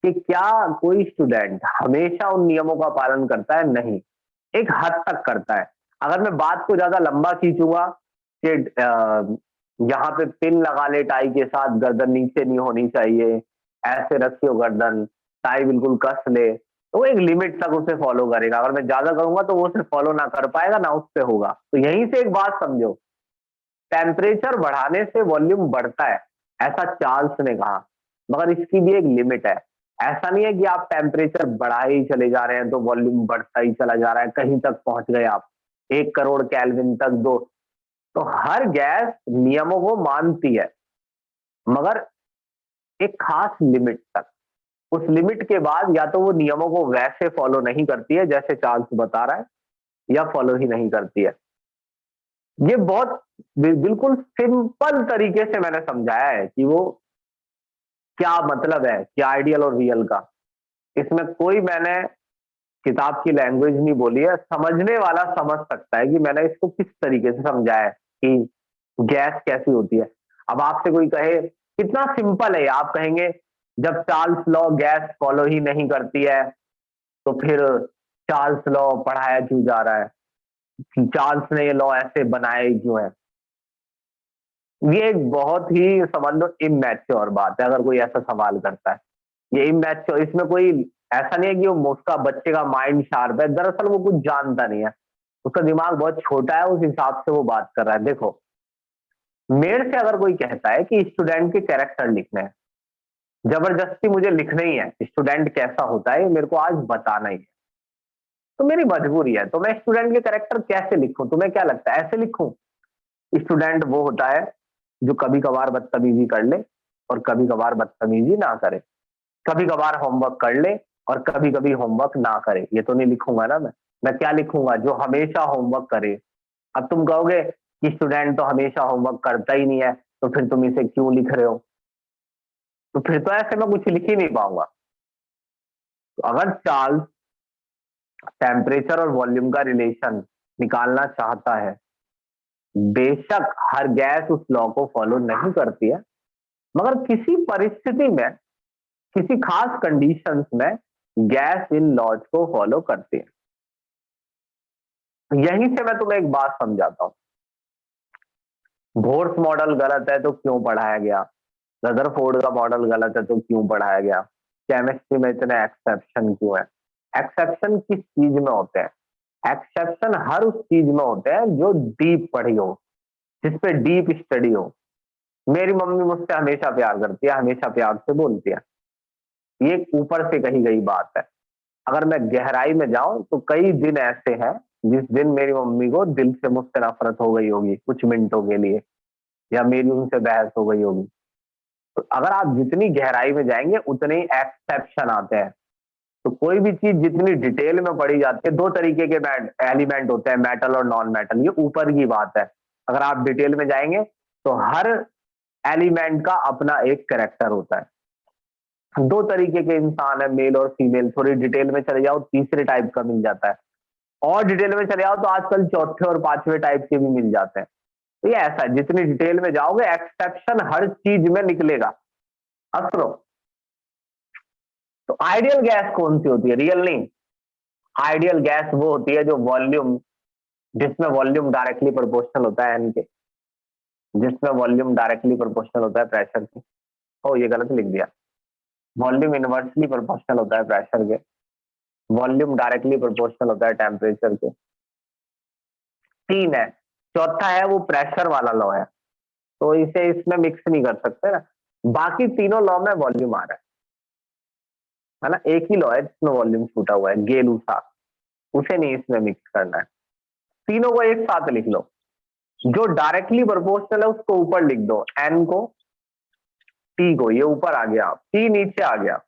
Speaker 1: कि क्या कोई स्टूडेंट हमेशा उन नियमों का पालन करता है? नहीं, एक हद तक करता है। अगर मैं बात को ज्यादा लंबा खींचूंगा कि यहाँ पे पिन लगा ले टाई के साथ, गर्दन नीचे नहीं होनी चाहिए, ऐसे रखियो गर्दन, टाई बिल्कुल कस ले, तो वो एक लिमिट तक उसे फॉलो करेगा। अगर मैं ज्यादा करूंगा तो वो उसे फॉलो ना कर पाएगा, ना उससे होगा। तो यहीं से एक बात समझो, टेम्परेचर बढ़ाने से वॉल्यूम बढ़ता है, ऐसा चार्ल्स ने कहा, मगर इसकी भी एक लिमिट है। ऐसा नहीं है कि आप टेम्परेचर बढ़ाए ही चले जा रहे हैं तो वॉल्यूम बढ़ता ही चला जा रहा है, कहीं तक पहुंच गए आप 1 करोड़ केल्विन तक, दो। तो हर गैस नियमों को मानती है, मगर एक खास लिमिट तक। उस लिमिट के बाद या तो वो नियमों को वैसे फॉलो नहीं करती है जैसे चार्ल्स बता रहा है, या फॉलो ही नहीं करती है। ये बहुत बिल्कुल सिंपल तरीके से मैंने समझाया है कि वो क्या मतलब है, क्या आइडियल और रियल का। इसमें कोई मैंने किताब की लैंग्वेज नहीं बोली है, समझने वाला समझ सकता है कि मैंने इसको किस तरीके से समझाया है कि गैस कैसी होती है। अब आपसे कोई कहे कितना सिंपल है, आप कहेंगे जब चार्ल्स लॉ गैस फॉलो ही नहीं करती है तो फिर चार्ल्स लॉ पढ़ाया क्यों जा रहा है, चार्ल्स ने ये लॉ ऐसे बनाए क्यों है। ये एक बहुत ही समझ लो इमैच्योर बात है अगर कोई ऐसा सवाल करता है। ये इमैच्योर, इसमें कोई ऐसा नहीं है कि वो उसका बच्चे का माइंड शार्प है, दरअसल वो कुछ जानता नहीं है, उसका दिमाग बहुत छोटा है, उस हिसाब से वो बात कर रहा है। देखो, मेरे से अगर कोई कहता है कि स्टूडेंट के कैरेक्टर लिखने हैं, जबरदस्ती मुझे लिखना ही है, स्टूडेंट कैसा होता है ये मेरे को आज बताना ही है, तो मेरी मजबूरी है, तो मैं स्टूडेंट के कैरेक्टर कैसे लिखूं? तुम्हें क्या लगता है ऐसे लिखूं? स्टूडेंट वो होता है जो कभी कभार बदतमीजी कर ले और कभी कभार बदतमीजी ना करे, कभी कभार होमवर्क कर ले और कभी कभी होमवर्क ना करे। ये तो नहीं लिखूंगा ना मैं क्या लिखूंगा? जो हमेशा होमवर्क करे। अब तुम कहोगे कि स्टूडेंट तो हमेशा होमवर्क करता ही नहीं है, तो फिर तुम इसे क्यों लिख रहे हो? तो फिर तो ऐसे मैं कुछ लिख ही नहीं पाऊंगा। तो अगर चार्ल्स टेम्परेचर और वॉल्यूम का रिलेशन निकालना चाहता है, बेशक हर गैस उस लॉ को फॉलो नहीं करती है, मगर किसी परिस्थिति में, किसी खास कंडीशंस में गैस इन लॉज को फॉलो करती है। यहीं से मैं तुम्हें एक बात समझाता हूं। बोर्स मॉडल गलत है तो क्यों पढ़ाया गया, रदरफोर्ड का मॉडल गलत है तो क्यों पढ़ाया गया, केमिस्ट्री में इतने एक्सेप्शन क्यों है? एक्सेप्शन किस चीज में होते हैं? एक्सेप्शन हर उस चीज में होते हैं जो डीप पढ़ी हो, जिसपे डीप स्टडी हो। मेरी मम्मी मुझसे हमेशा प्यार करती है, हमेशा प्यार से बोलती है, ये ऊपर से कही गई बात है। अगर मैं गहराई में जाऊं तो कई दिन ऐसे हैं जिस दिन मेरी मम्मी को दिल से मुझसे नफरत हो गई होगी कुछ मिनटों के लिए, या मेरी उनसे बहस हो गई होगी। तो अगर आप जितनी गहराई में जाएंगे उतने ही एक्सेप्शन आते हैं। तो कोई भी चीज जितनी डिटेल में पढ़ी जाती है, दो तरीके के एलिमेंट होते हैं, मेटल और नॉन मेटल, ये ऊपर की बात है। अगर आप डिटेल में जाएंगे तो हर एलिमेंट का अपना एक कैरेक्टर होता है। दो तरीके के इंसान है, मेल और फीमेल। थोड़ी डिटेल में चले जाओ तीसरे टाइप का मिल जाता है, और डिटेल में चले जाओ तो आजकल चौथे और पांचवें टाइप के भी मिल जाते हैं। तो ये ऐसा है, जितनी डिटेल में जाओगे एक्सेप्शन हर चीज में निकलेगा। अब सुनो, तो आइडियल गैस कौन सी होती है? रियल नहीं। आइडियल गैस वो होती है जो वॉल्यूम, जिसमें वॉल्यूम डायरेक्टली प्रोपोर्शनल होता है एन के, जिसमें वॉल्यूम डायरेक्टली प्रोपोर्शनल होता है प्रेशर के। ओ ये गलत लिख दिया, वॉल्यूम इनवर्सली प्रोपोर्शनल होता है प्रेशर के, वॉल्यूम डायरेक्टली प्रोपोर्शनल होता है टेम्परेचर के। तीन है, चौथा है वो प्रेशर वाला लॉ है, तो इसे इसमें मिक्स नहीं कर सकते ना। बाकी तीनों लॉ में वॉल्यूम आ रहा है ना। एक ही लॉ है जिसमें वॉल्यूम छूटा हुआ है, गेलूसा, उसे नहीं इसमें मिक्स करना है। तीनों को एक साथ लिख लो, जो डायरेक्टली प्रोपोर्शनल है उसको ऊपर लिख दो, एन को, टी को, ये ऊपर आ गया, टी नीचे आ गया,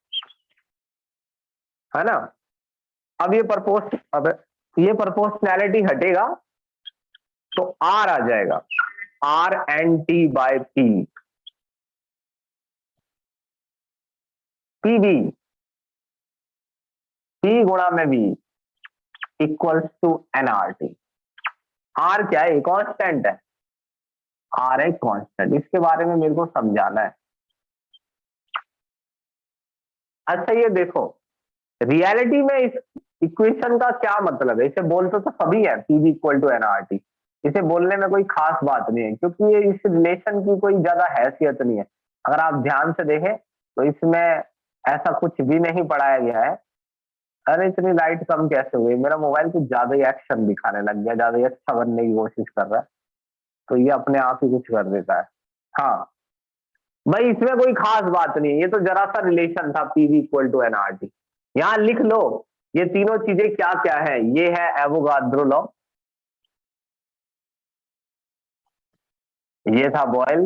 Speaker 1: है ना। अब ये प्रोपोर्शनैलिटी हटेगा तो आर आ जाएगा, R N T by P, P V, P गुणा में V equals to N R T. R क्या है? कांस्टेंट है, आर है कांस्टेंट। इसके बारे में मेरे को समझाना है। अच्छा ये देखो, रियलिटी में इस इक्वेशन का क्या मतलब है? इसे बोलते तो सभी है, P V equal to N R T. इसे बोलने में कोई खास बात नहीं है, क्योंकि ये इस रिलेशन की कोई ज्यादा हैसियत नहीं है। अगर आप ध्यान से देखें तो इसमें ऐसा कुछ भी नहीं पढ़ाया गया है। अरे इतनी लाइट कम कैसे हुई? मेरा मोबाइल कुछ ज्यादा ही एक्शन दिखाने लग गया, ज्यादा ही अच्छा बनने की कोशिश कर रहा है, तो ये अपने आप ही कुछ कर देता है। हाँ भाई, इसमें कोई खास बात नहीं है, ये तो जरा सा रिलेशन था, P V equal to N R T. यहां लिख लो ये तीनों चीजें क्या क्या है। ये है एवोगाड्रो लॉ, ये था बॉयल,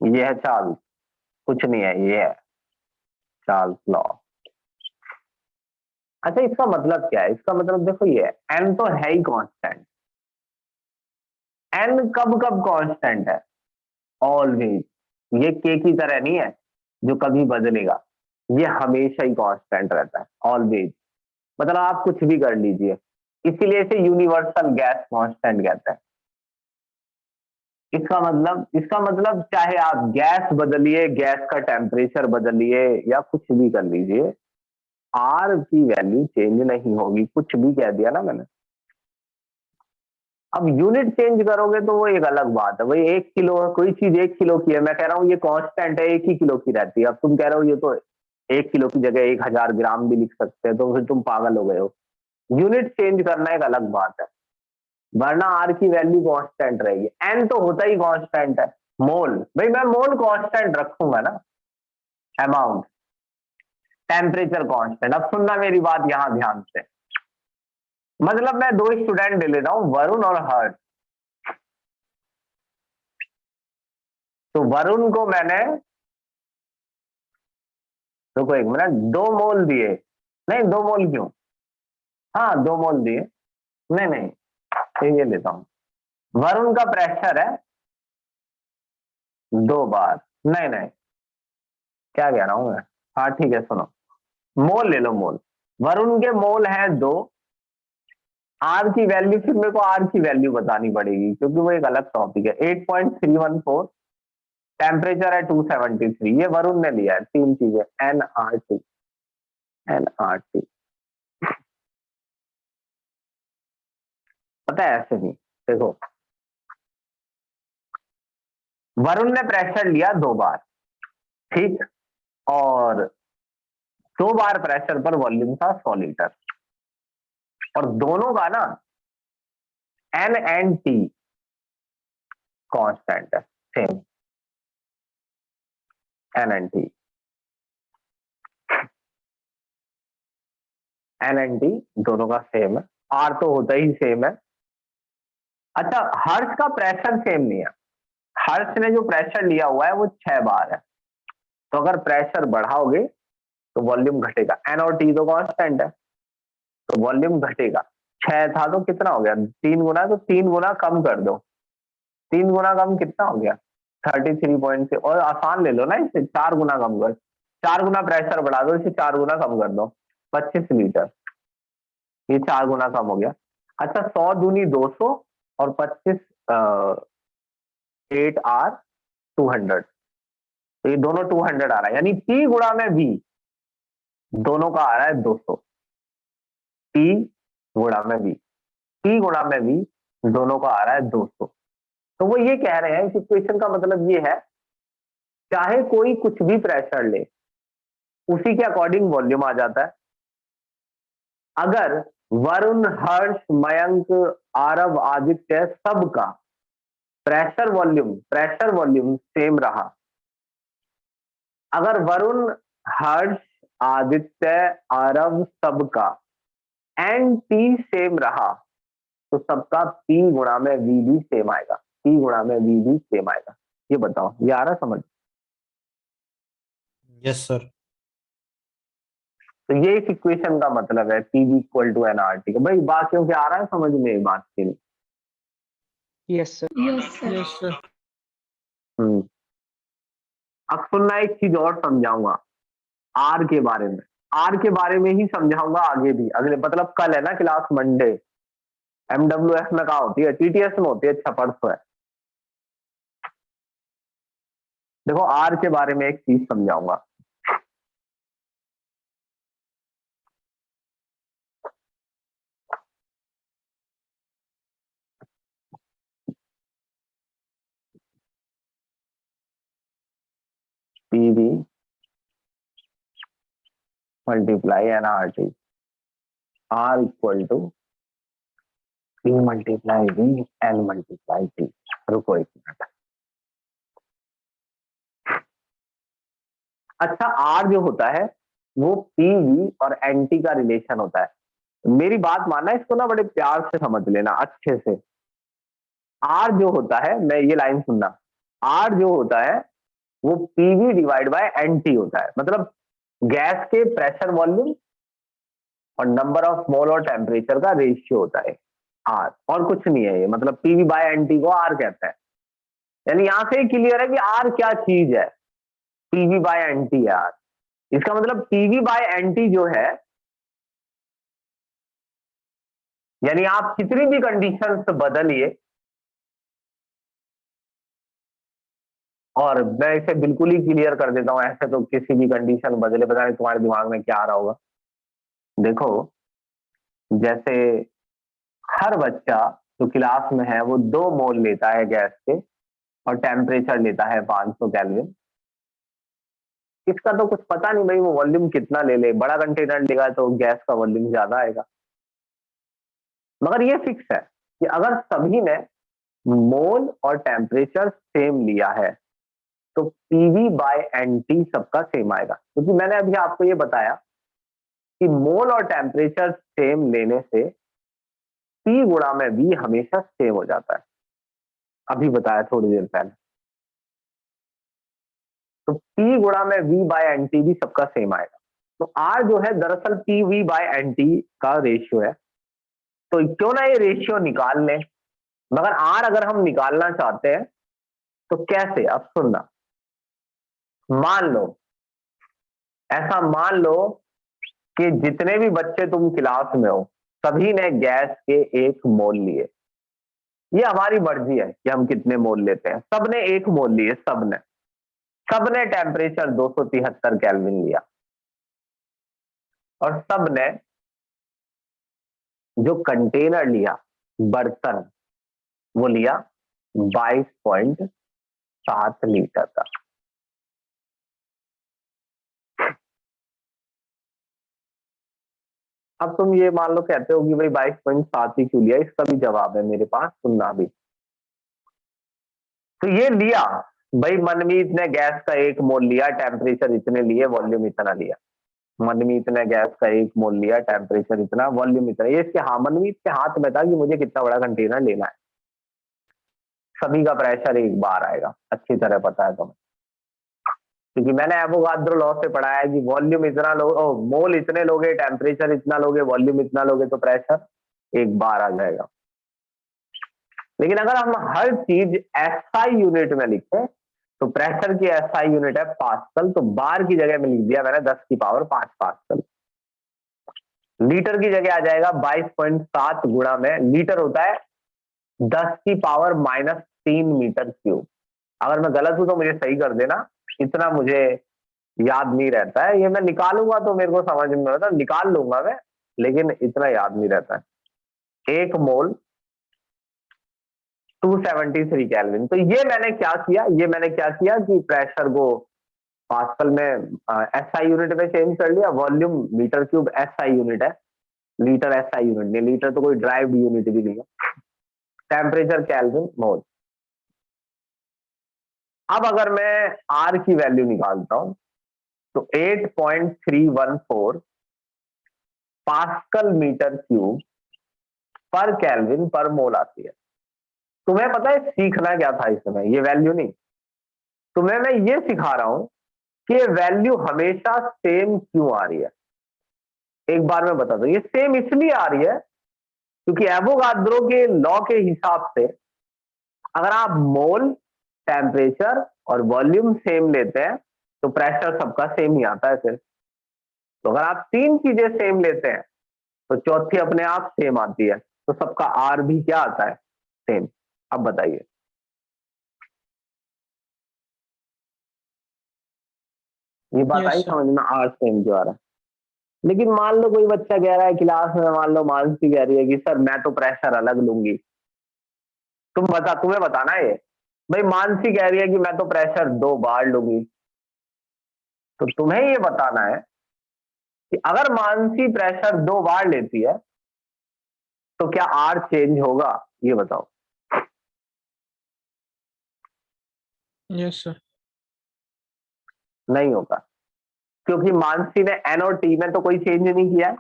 Speaker 1: ये है चार्ल्स। कुछ नहीं है, ये है चार्ल्स लॉ। अच्छा, इसका मतलब क्या है? इसका मतलब देखो, ये एन तो है ही कांस्टेंट। एन कब कब कांस्टेंट है? ऑलवेज। ये के की तरह नहीं है जो कभी बदलेगा, ये हमेशा ही कांस्टेंट रहता है, ऑलवेज। मतलब आप कुछ भी कर लीजिए, इसीलिए इसे यूनिवर्सल गैस कांस्टेंट कहते हैं। इसका मतलब चाहे आप गैस बदलिए, गैस का टेम्परेचर बदलिए, या कुछ भी कर लीजिए, आर की वैल्यू चेंज नहीं होगी। कुछ भी कह दिया ना मैंने। अब यूनिट चेंज करोगे तो वो एक अलग बात है। वही 1 किलो, कोई चीज 1 किलो की है, मैं कह रहा हूँ ये कांस्टेंट है, 1 ही किलो की रहती है। अब तुम कह रहे हो ये तो 1 किलो की जगह 1000 ग्राम भी लिख सकते हैं, तो फिर तुम पागल हो गए हो। यूनिट चेंज करना एक अलग बात है, वरना आर की वैल्यू कांस्टेंट रहेगी। एन तो होता ही कांस्टेंट है। मोल, भाई मैं मोल कांस्टेंट रखूंगा ना, अमाउंट, टेम्परेचर कांस्टेंट। अब सुनना मेरी बात यहां ध्यान से। मतलब मैं 2 स्टूडेंट ले लेता हूं, वरुण और हर्ष। तो वरुण को मैंने, रुको 1 मिनट, 2 मोल दिए। नहीं, 2 मोल क्यों? हाँ, 2 मोल दिए। नहीं नहीं, ये लेता हूं। वरुण का प्रेशर है 2 बार। नहीं नहीं, क्या कह रहा हूं मैं? हाँ ठीक है, सुनो, मोल ले लो, मोल। वरुण के मोल है 2। आर की वैल्यू, फिर मेरे को आर की वैल्यू बतानी पड़ेगी क्योंकि वो एक अलग टॉपिक है। 8.314, टेम्परेचर है 273। ये वरुण ने लिया है। 3 चीजें, NRT, NRT। पता है ऐसे नहीं, देखो, वरुण ने प्रेशर लिया 2 बार, ठीक, और 2 बार प्रेशर पर वॉल्यूम था 100 लीटर, और दोनों का ना एन एंड टी कांस्टेंट है, same, N and T, N and T दोनों का सेम है। आर तो होता ही सेम है। अच्छा, हर्ष का प्रेशर सेम नहीं है। हर्ष ने जो प्रेशर लिया हुआ है वो 6 बार है, तो अगर प्रेशर बढ़ाओगे तो वॉल्यूम घटेगा। एन और टी तो कांस्टेंट है, तो वॉल्यूम घटेगा। 6 था तो कितना हो गया? 3 गुना, तो 3 गुना कम कर दो। 3 गुना कम कितना हो गया? 33 से। और आसान ले लो ना इसे, 4 गुना कम कर, 4 गुना प्रेशर बढ़ा दो, इसे 4 गुना कम कर दो, 25 लीटर। ये 4 गुना कम हो गया। अच्छा, 100 दूनी 200 और 25 8 आर 200, तो ये दोनों 200 आ रहा है, यानी P गुणा में V दोनों का आ रहा है 200। P गुणा में V, P गुणा में V दोनों का आ रहा है 200। तो वो ये कह रहे हैं, इस इक्वेशन का मतलब ये है, चाहे कोई कुछ भी प्रेशर ले, उसी के अकॉर्डिंग वॉल्यूम आ जाता है। अगर वरुण, हर्ष, मयंक, आरव, आदित्य सबका प्रेशर वॉल्यूम सेम रहा, अगर वरुण, हर्ष, आदित्य, आरव सबका एन टी सेम रहा, तो सबका P गुणा में V भी सेम आएगा। P गुणा में V भी सेम आएगा। ये बताओ, ये आ रहा समझ?
Speaker 3: Yes sir.
Speaker 1: तो ये इस इक्वेशन का मतलब है, P इक्वल टू NRT। भाई बाकियों के आ रहा है समझ में बात के लिए?
Speaker 4: Yes sir.
Speaker 5: Yes, sir.
Speaker 2: Yes, sir.
Speaker 1: अब सुनना, एक चीज और समझाऊंगा आर के बारे में। आर के बारे में ही समझाऊंगा आगे भी, अगले, मतलब कल है ना क्लास, मंडे। MWF में कहा होती है? TTS में होती है। अच्छा, परसों है। देखो, आर के बारे में एक चीज समझाऊंगा। PV multiply NRT, R equal to P multiply V N multiply T। रुको 1 मिनट। अच्छा, आर जो होता है वो PV और NT का रिलेशन होता है। मेरी बात मानना, इसको ना बड़े प्यार से समझ लेना अच्छे से। आर जो होता है, मैं ये लाइन सुनना, आर जो होता है वो पीवी डिवाइड बाय एनटी होता है। मतलब गैस के प्रेशर वॉल्यूम और नंबर ऑफ मोल और टेम्परेचर का रेशियो होता है आर, और कुछ नहीं है ये। मतलब पीवी बाय एनटी को आर कहते हैं। यानी यहां से क्लियर है कि आर क्या चीज है, पीवी बाय एनटी है आर। इसका मतलब पीवी बाय एनटी जो है, यानी आप कितनी भी कंडीशंस बदलिए, और मैं इसे बिल्कुल ही क्लियर कर देता हूं, ऐसे तो किसी भी कंडीशन बदले, पता नहीं तुम्हारे दिमाग में क्या आ रहा होगा। देखो, जैसे हर बच्चा जो क्लास में है वो 2 मोल लेता है गैस के, और टेम्परेचर लेता है 500 केल्विन। इसका तो कुछ पता नहीं भाई वो वॉल्यूम कितना ले ले, बड़ा कंटेनर लेगा तो गैस का वॉल्यूम ज्यादा आएगा। मगर ये फिक्स है कि अगर सभी ने मोल और टेम्परेचर सेम लिया है तो पीवी बाय एनटी सबका सेम आएगा। क्योंकि मैंने अभी आपको ये बताया कि मोल और टेम्परेचर सेम लेने से पी गुणा में वी हमेशा सेम हो जाता है, अभी बताया थोड़ी देर पहले। तो पी गुणा में वी बाय एनटी भी सबका सेम आएगा। तो आर जो है दरअसल पी वी बाय एनटी का रेशियो है। तो क्यों ना ये रेशियो निकाल लें। मगर आर अगर हम निकालना चाहते हैं तो कैसे, अब सुनना। मान लो, ऐसा मान लो कि जितने भी बच्चे तुम क्लास में हो सभी ने गैस के 1 मोल लिए। ये हमारी मर्जी है कि हम कितने मोल लेते हैं। सबने 1 मोल लिए, सबने टेम्परेचर 273 केल्विन लिया, और सबने जो कंटेनर लिया, बर्तन, वो लिया 22.7 लीटर का। अब तुम ये मान लो कहते हो कि भाई 22.7 ही क्यों लिया, इसका भी जवाब है मेरे पास, सुनना भी। तो ये लिया भाई, मनमीत ने गैस का 1 मोल लिया, टेम्परेचर इतने लिए, वॉल्यूम इतना लिया। मनमीत ने गैस का 1 मोल लिया, टेम्परेचर इतना, वॉल्यूम इतना। ये इसके मनमीत के हाथ में था कि मुझे कितना बड़ा कंटेनर लेना है। सभी का प्रेशर एक बार आएगा, अच्छी तरह पता है तुम्हें, क्योंकि मैंने एवोगाड्रो लॉ से पढ़ा है कि वॉल्यूम इतना मोल इतने लोगे, टेम्परेचर इतना लोगे, वॉल्यूम इतना लोगे, तो प्रेशर एक बार आ जाएगा। लेकिन अगर हम हर चीज एसआई यूनिट में लिखें तो प्रेशर की एसआई यूनिट है पास्कल, तो बार की जगह में लिख दिया मैंने 10 की पावर 5 पास्कल। लीटर की जगह आ जाएगा 22.7 गुणा में, लीटर होता है 10 की पावर -3 मीटर क्यूब। अगर मैं गलत हूं तो मुझे सही कर देना, इतना मुझे याद नहीं रहता है। ये मैं निकालूंगा तो मेरे को समझ में आता, निकाल लूंगा मैं, लेकिन इतना याद नहीं रहता है। 1 मोल 273 केल्विन। तो ये मैंने क्या किया कि प्रेशर को पास्कल में एसआई यूनिट में चेंज कर लिया, volume metre cube SI unit है, लीटर एसआई यूनिट नहीं, लीटर तो कोई ड्राइव्ड यूनिट भी नहीं है। Temperature kelvin mole. अब अगर मैं आर की वैल्यू निकालता हूं तो 8.314 पास्कल मीटर क्यूब पर केल्विन पर मोल आती है। तुम्हें पता है सीखना क्या था इसमें, ये वैल्यू नहीं, तुम्हें मैं ये सिखा रहा हूं कि ये वैल्यू हमेशा सेम क्यों आ रही है। एक बार मैं बता दूं, ये सेम इसलिए आ रही है क्योंकि एवोगाड्रो के लॉ के हिसाब से अगर आप मोल, टेम्परेचर और वॉल्यूम सेम लेते हैं तो प्रेशर सबका सेम ही आता है फिर। तो अगर आप 3 चीजें सेम लेते हैं तो चौथी अपने आप सेम आती है, तो सबका आर भी क्या आता है, सेम। अब बताइए, ये बात
Speaker 2: Yes,
Speaker 1: आई
Speaker 2: sir.
Speaker 1: समझ में, आर सेम क्यों आ रहा है। लेकिन मान लो कोई बच्चा कह रहा है क्लास में, मान लो मानसी कह रही है कि सर मैं तो प्रेशर अलग लूंगी। तुम्हें बताना है ये, भाई मानसी कह रही है कि मैं तो प्रेशर 2 बार लूंगी। तो तुम्हें ये बताना है कि अगर मानसी प्रेशर 2 बार लेती है तो क्या आर चेंज होगा, ये बताओ।
Speaker 2: Yes, sir.
Speaker 1: नहीं होगा, क्योंकि मानसी ने एन और टी में तो कोई चेंज नहीं किया है,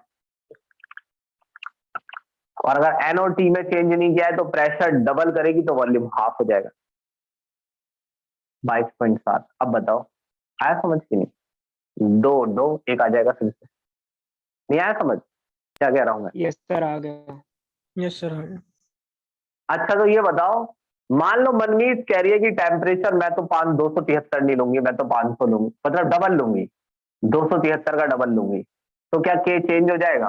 Speaker 1: और अगर एन और टी में चेंज नहीं किया है तो प्रेशर डबल करेगी तो वॉल्यूम हाफ हो जाएगा। 22.7। अब बताओ आया समझ की नहीं? 2 2 1 आ जाएगा फिर से। नहीं आया समझ क्या कह रहा हूँ मैं?
Speaker 4: यस सर, आ गया।
Speaker 2: यस सर, हाँ।
Speaker 1: अच्छा तो ये बताओ, मान लो मनमीत कह रही है कि टेम्परेचर मैं तो 273 नहीं लूंगी, मैं तो 500 लूंगी, मतलब डबल लूंगी, 273 का डबल लूंगी, तो क्या के चेंज हो जाएगा?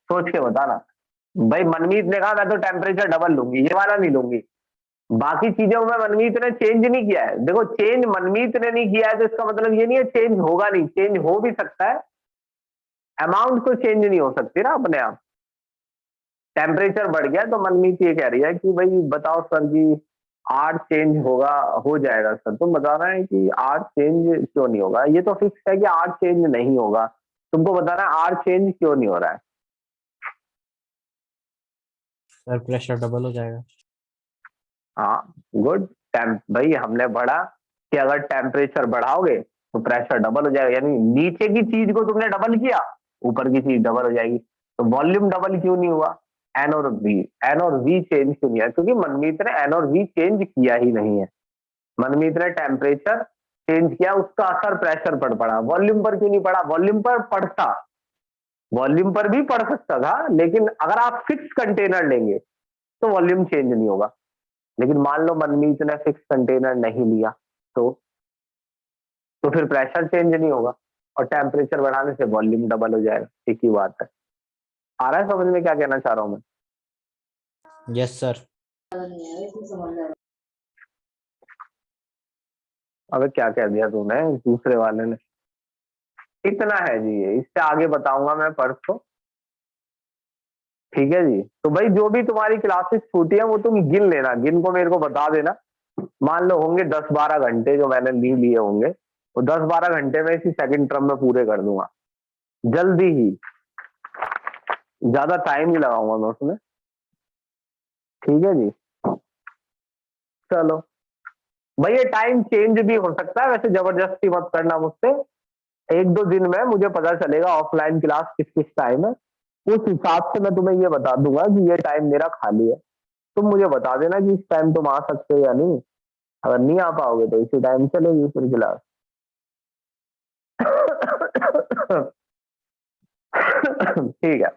Speaker 1: सोच के बताना। भाई मनमीत ने कहा मैं तो टेम्परेचर डबल लूंगी, ये वाला नहीं लूंगी। बाकी चीजों में मनमीत ने चेंज नहीं किया है। देखो चेंज मनमीत ने नहीं किया है तो इसका मतलब ये नहीं है चेंज होगा नहीं, चेंज हो भी सकता है, अमाउंट तो चेंज नहीं हो सकती ना अपने आप। टेम्परेचर बढ़ गया तो मनमीत ये कह रही है कि भाई बताओ सर जी आर चेंज होगा, हो जाएगा सर। तुम बता रहे हैं कि आर चेंज क्यों नहीं होगा? ये तो फिक्स है कि आर चेंज नहीं होगा, तुमको बताना है आर चेंज क्यों नहीं हो रहा है।
Speaker 3: सर प्रेशर डबल हो जाएगा।
Speaker 1: हाँ गुड। भाई हमने पढ़ा कि अगर टेम्परेचर बढ़ाओगे तो प्रेशर डबल हो जाएगा, यानी नीचे की चीज को तुमने डबल किया, ऊपर की चीज डबल हो जाएगी। तो वॉल्यूम डबल क्यों नहीं हुआ? एन और वी, एन और वी चेंज क्यों नहीं है? क्योंकि मनमीत ने एन और वी चेंज किया ही नहीं है। मनमीत ने टेम्परेचर चेंज किया, उसका असर प्रेशर पर पड़ा, वॉल्यूम पर क्यों नहीं पड़ा? वॉल्यूम पर पड़ता, वॉल्यूम पर भी पड़ सकता था, लेकिन अगर आप फिक्स कंटेनर लेंगे तो वॉल्यूम चेंज नहीं होगा। लेकिन मान लो मनमीत ने फिक्स कंटेनर नहीं लिया तो फिर प्रेशर चेंज नहीं होगा और टेम्परेचर बढ़ाने से वॉल्यूम डबल हो जाएगा। एक ही बात है। आ रहा है समझ में क्या कहना चाह रहा हूं मैं?
Speaker 3: Yes sir.
Speaker 1: अबे क्या कह दिया तूने दूसरे वाले ने? इतना है जी, ये इससे आगे बताऊंगा मैं परसों, ठीक है जी। तो भाई जो भी तुम्हारी क्लासेस छूटी है वो तुम गिन लेना, गिन को मेरे को बता देना। मान लो होंगे 10-12 घंटे जो मैंने नहीं लिए होंगे, वो 10-12 घंटे में इसी सेकंड टर्म में पूरे कर दूंगा, जल्दी ही, ज्यादा टाइम नहीं लगाऊंगा मैं उसमें, ठीक है जी। चलो भाई ये टाइम चेंज भी हो सकता है, वैसे जबरदस्ती मत करना मुझसे। 1-2 दिन में मुझे पता चलेगा ऑफलाइन क्लास किस किस टाइम है, उस हिसाब से मैं तुम्हें ये बता दूंगा कि ये टाइम मेरा खाली है। तुम मुझे बता देना कि इस टाइम तुम आ सकते हो या नहीं। अगर नहीं आ पाओगे तो इसी टाइम चलेगी फिर क्लास। ठीक है।